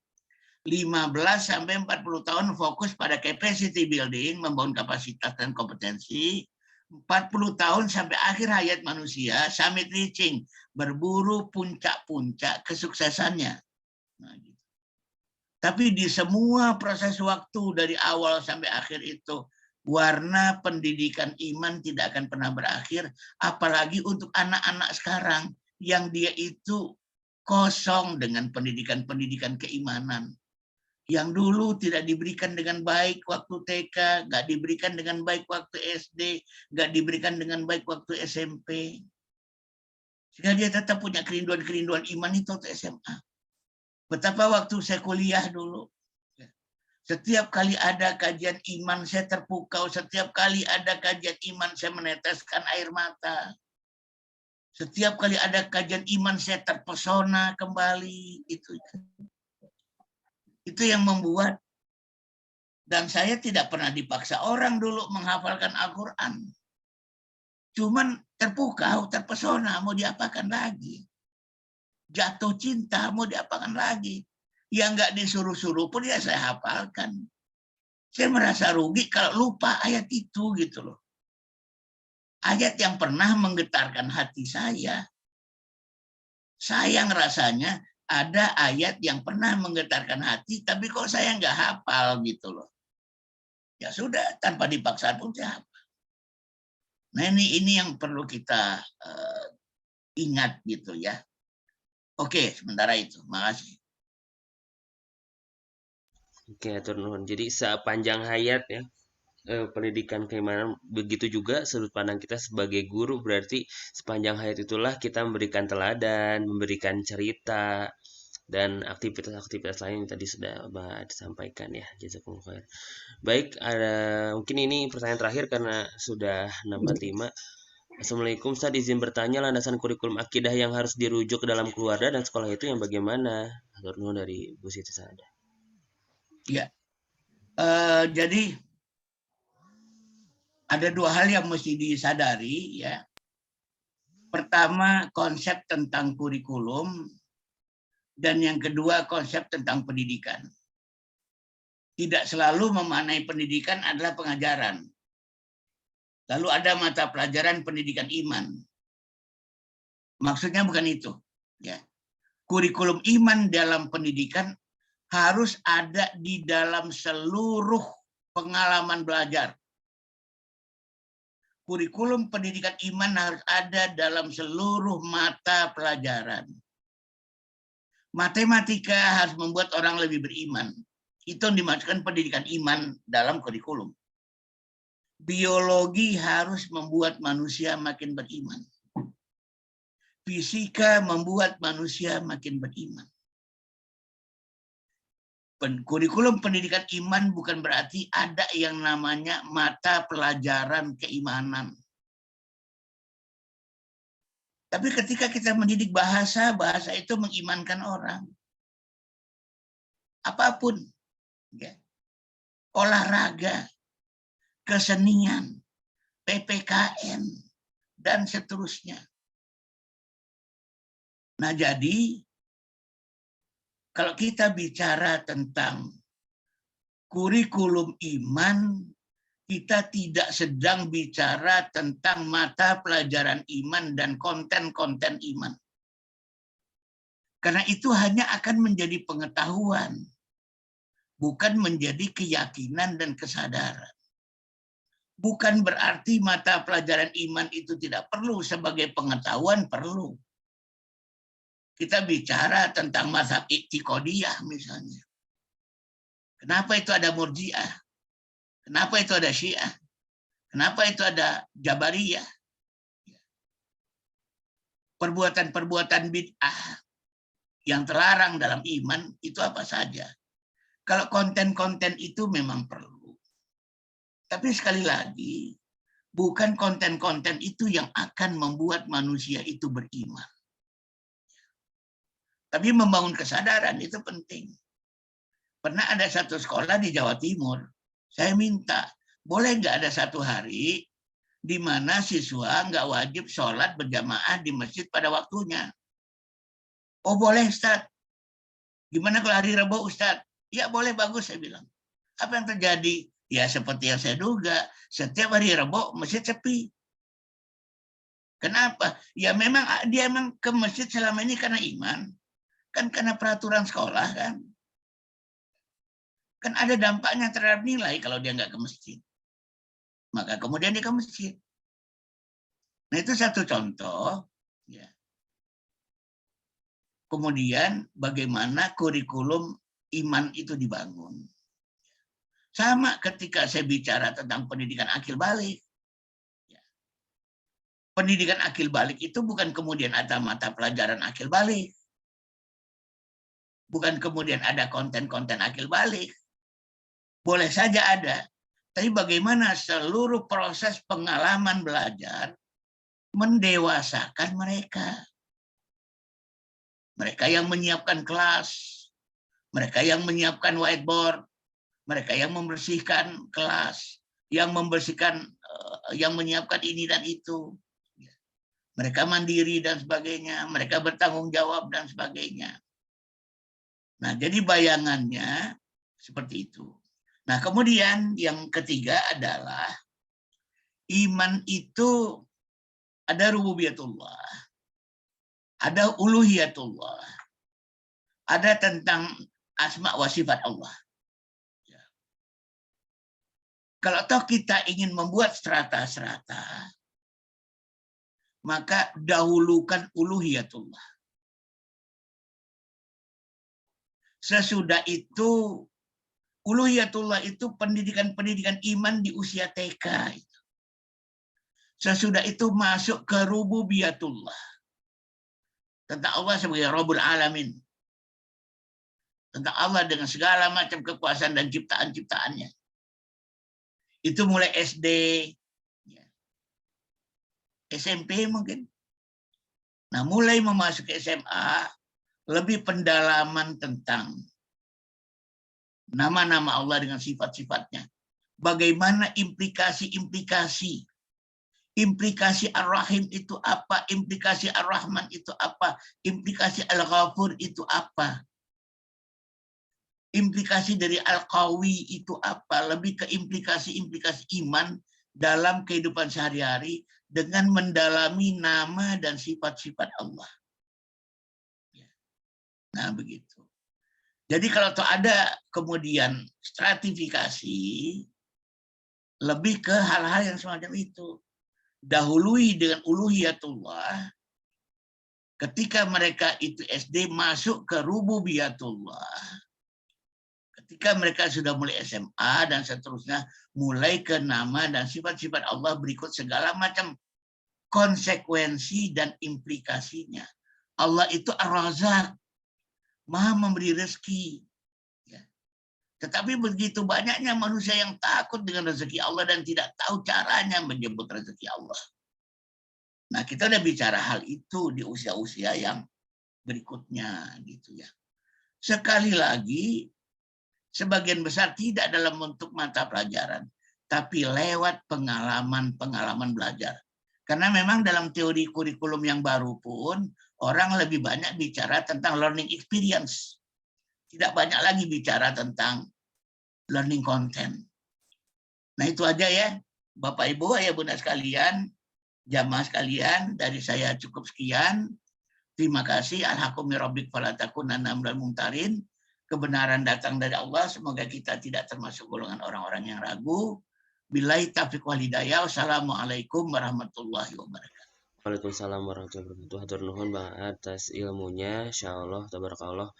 15 sampai 40 tahun fokus pada capacity building, membangun kapasitas dan kompetensi, 40 tahun sampai akhir hayat manusia, summit reaching, berburu puncak-puncak kesuksesannya. Nah, gitu. Tapi di semua proses waktu dari awal sampai akhir itu, warna pendidikan iman tidak akan pernah berakhir, apalagi untuk anak-anak sekarang yang dia itu kosong dengan pendidikan-pendidikan keimanan. Yang dulu tidak diberikan dengan baik waktu TK, nggak diberikan dengan baik waktu SD, nggak diberikan dengan baik waktu SMP. Sehingga dia tetap punya kerinduan-kerinduan iman itu waktu SMA. Betapa waktu saya kuliah dulu, setiap kali ada kajian iman saya terpukau, setiap kali ada kajian iman saya meneteskan air mata. Setiap kali ada kajian iman saya terpesona kembali. Itu yang membuat, dan saya tidak pernah dipaksa orang dulu menghafalkan Al-Quran. Cuman terpukau, terpesona, mau diapakan lagi? Jatuh cinta, mau diapakan lagi? Yang nggak disuruh-suruh pun ya saya hafalkan. Saya merasa rugi kalau lupa ayat itu gitu loh. Ayat yang pernah menggetarkan hati saya. Sayang rasanya ada ayat yang pernah menggetarkan hati, tapi kok saya nggak hafal gitu loh. Ya sudah, tanpa dipaksa pun saya hafal. Nah ini yang perlu kita ingat gitu ya. Oke, sementara itu. Makasih. Oke, atur nuhun. Jadi sepanjang hayat ya, pendidikan keimanan, begitu juga sudut pandang kita sebagai guru, berarti sepanjang hayat itulah kita memberikan teladan, memberikan cerita, dan aktivitas-aktivitas lain yang tadi sudah disampaikan ya. Jazakumullah khair. Baik, mungkin ini pertanyaan terakhir karena sudah 6:45. Assalamualaikum, Ustaz, izin bertanya landasan kurikulum akidah yang harus dirujuk ke dalam keluarga dan sekolah itu yang bagaimana? Atur nuhun dari Bu Siti Saada. Ya, jadi ada dua hal yang mesti disadari ya. Pertama, konsep tentang kurikulum, dan yang kedua konsep tentang pendidikan. Tidak selalu memaknai pendidikan adalah pengajaran. Lalu ada mata pelajaran pendidikan iman. Maksudnya bukan itu. Ya. Kurikulum iman dalam pendidikan harus ada di dalam seluruh pengalaman belajar. Kurikulum pendidikan iman harus ada dalam seluruh mata pelajaran. Matematika harus membuat orang lebih beriman. Itu yang dimaksudkan pendidikan iman dalam kurikulum. Biologi harus membuat manusia makin beriman. Fisika membuat manusia makin beriman. Kurikulum pendidikan iman bukan berarti ada yang namanya mata pelajaran keimanan. Tapi ketika kita mendidik bahasa, bahasa itu mengimankan orang. Apapun. Ya. Olahraga, kesenian, PPKN, dan seterusnya. Nah jadi, kalau kita bicara tentang kurikulum iman, kita tidak sedang bicara tentang mata pelajaran iman dan konten-konten iman. Karena itu hanya akan menjadi pengetahuan, bukan menjadi keyakinan dan kesadaran. Bukan berarti mata pelajaran iman itu tidak perlu, sebagai pengetahuan perlu. Kita bicara tentang mazhab i'tiqadiyah misalnya. Kenapa itu ada Murji'ah? Kenapa itu ada Syiah? Kenapa itu ada Jabariyah? Perbuatan-perbuatan bid'ah yang terlarang dalam iman itu apa saja? Kalau konten-konten itu memang perlu. Tapi sekali lagi, bukan konten-konten itu yang akan membuat manusia itu beriman. Tapi membangun kesadaran itu penting. Pernah ada satu sekolah di Jawa Timur, saya minta, boleh nggak ada satu hari di mana siswa nggak wajib sholat berjamaah di masjid pada waktunya? Oh boleh Ustaz. Gimana kalau hari Rabu Ustaz? Ya boleh, bagus saya bilang. Apa yang terjadi? Ya seperti yang saya duga, setiap hari Rabu masjid sepi. Kenapa? Ya memang dia memang ke masjid selama ini karena iman. Kan karena peraturan sekolah kan. Kan ada dampaknya terhadap nilai kalau dia nggak ke masjid. Maka kemudian dia ke masjid. Nah itu satu contoh. Ya. Kemudian bagaimana kurikulum iman itu dibangun. Sama ketika saya bicara tentang pendidikan akil balik. pendidikan akil balik itu bukan kemudian ada mata pelajaran akil balik. Bukan kemudian ada konten-konten akil balik. Boleh saja ada. Tapi bagaimana seluruh proses pengalaman belajar mendewasakan mereka. Mereka yang menyiapkan kelas, mereka yang menyiapkan whiteboard, mereka yang membersihkan kelas, yang membersihkan, yang menyiapkan ini dan itu. Mereka mandiri dan sebagainya, mereka bertanggung jawab dan sebagainya. Nah, jadi bayangannya seperti itu. Nah, kemudian yang ketiga adalah iman itu ada rububiyatullah, ada uluhiyatullah, ada tentang asma wa sifat Allah. Kalau toh kita ingin membuat strata-strata, maka dahulukan uluhiyatullah. Sesudah itu, uluhiyatullah itu pendidikan-pendidikan iman di usia TK. Sesudah itu masuk ke rububiyatullah. Tentang Allah sebagai Rabbul Alamin. Tentang Allah dengan segala macam kekuasaan dan ciptaan-ciptaannya. Itu mulai SD, SMP mungkin. Nah, mulai memasuki SMA, lebih pendalaman tentang nama-nama Allah dengan sifat-sifatnya. Bagaimana implikasi-implikasi. Implikasi Ar-Rahim itu apa? Implikasi Ar-Rahman itu apa? Implikasi Al-Ghafur itu apa? Implikasi dari Al-Qawi itu apa? Lebih ke implikasi-implikasi iman dalam kehidupan sehari-hari dengan mendalami nama dan sifat-sifat Allah. Nah, begitu. Jadi kalau ada kemudian stratifikasi, lebih ke hal-hal yang semacam itu. Dahului dengan uluhiyatullah, ketika mereka itu SD masuk ke rububiyatullah, ketika mereka sudah mulai SMA dan seterusnya, mulai ke nama dan sifat-sifat Allah berikut segala macam konsekuensi dan implikasinya. Allah itu Ar-Razzaq, Maha memberi rezeki. Tetapi begitu banyaknya manusia yang takut dengan rezeki Allah dan tidak tahu caranya menyebut rezeki Allah. Nah, kita udah bicara hal itu di usia-usia yang berikutnya gitu ya. Sekali lagi, sebagian besar tidak dalam bentuk mata pelajaran, tapi lewat pengalaman-pengalaman belajar. Karena memang dalam teori kurikulum yang baru pun, orang lebih banyak bicara tentang learning experience. Tidak banyak lagi bicara tentang learning content. Nah, itu aja ya, Bapak Ibu, ayah bunda sekalian, jamaah sekalian, dari saya cukup sekian. Terima kasih. Alhaqqu rabbik fala takunanna minal mumtarin. Kebenaran datang dari Allah, semoga kita tidak termasuk golongan orang-orang yang ragu. Billahi taufiq wal hidayah. Wassalamualaikum warahmatullahi wabarakatuh. Waalaikumsalam warahmatullahi wabarakatuh. Hatur nuhun Bang atas ilmunya, insyaallah tabarakallah.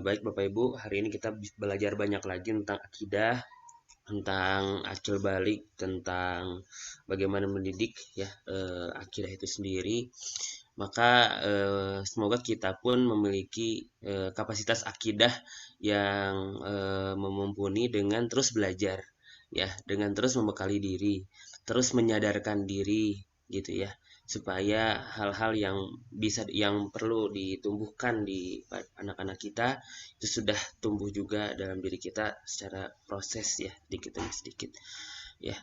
Baik Bapak Ibu, hari ini kita belajar banyak lagi tentang akidah, tentang akil balik, tentang bagaimana mendidik ya akidah itu sendiri. Maka semoga kita pun memiliki kapasitas akidah yang mumpuni dengan terus belajar ya, dengan terus membekali diri, terus menyadarkan diri gitu ya, supaya hal-hal yang perlu ditumbuhkan di anak-anak kita itu sudah tumbuh juga dalam diri kita secara proses ya, sedikit demi sedikit ya.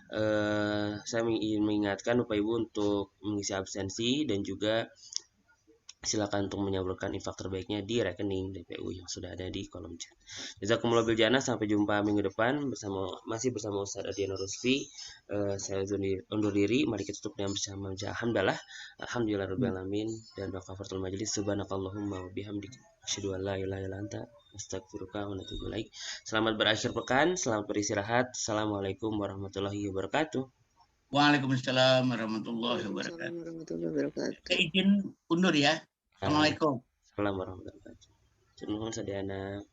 Saya ingin mengingatkan Bapak Ibu untuk mengisi absensi dan juga silakan untuk menyalurkan infak terbaiknya di rekening DPU yang sudah ada di kolom chat. Jazakumullah bil jannah, sampai jumpa minggu depan masih bersama Ustaz Adiana Rusfi. Saya undur diri, mari kita tutup dengan bersama alhamdulillah, alhamdulillahirabbil alamin, dan kafaratul majelis. Subhanakallahumma wa bihamdika asyhadu an la ilaha illa anta astaghfiruka wa atubu ilaik. Selamat berakhir pekan, selamat beristirahat. Assalamualaikum warahmatullahi wabarakatuh. Waalaikumsalam warahmatullahi wabarakatuh. Saya izin undur ya. Assalamualaikum. Assalamualaikum warahmatullahi wabarakatuh. Nuhun sadayana.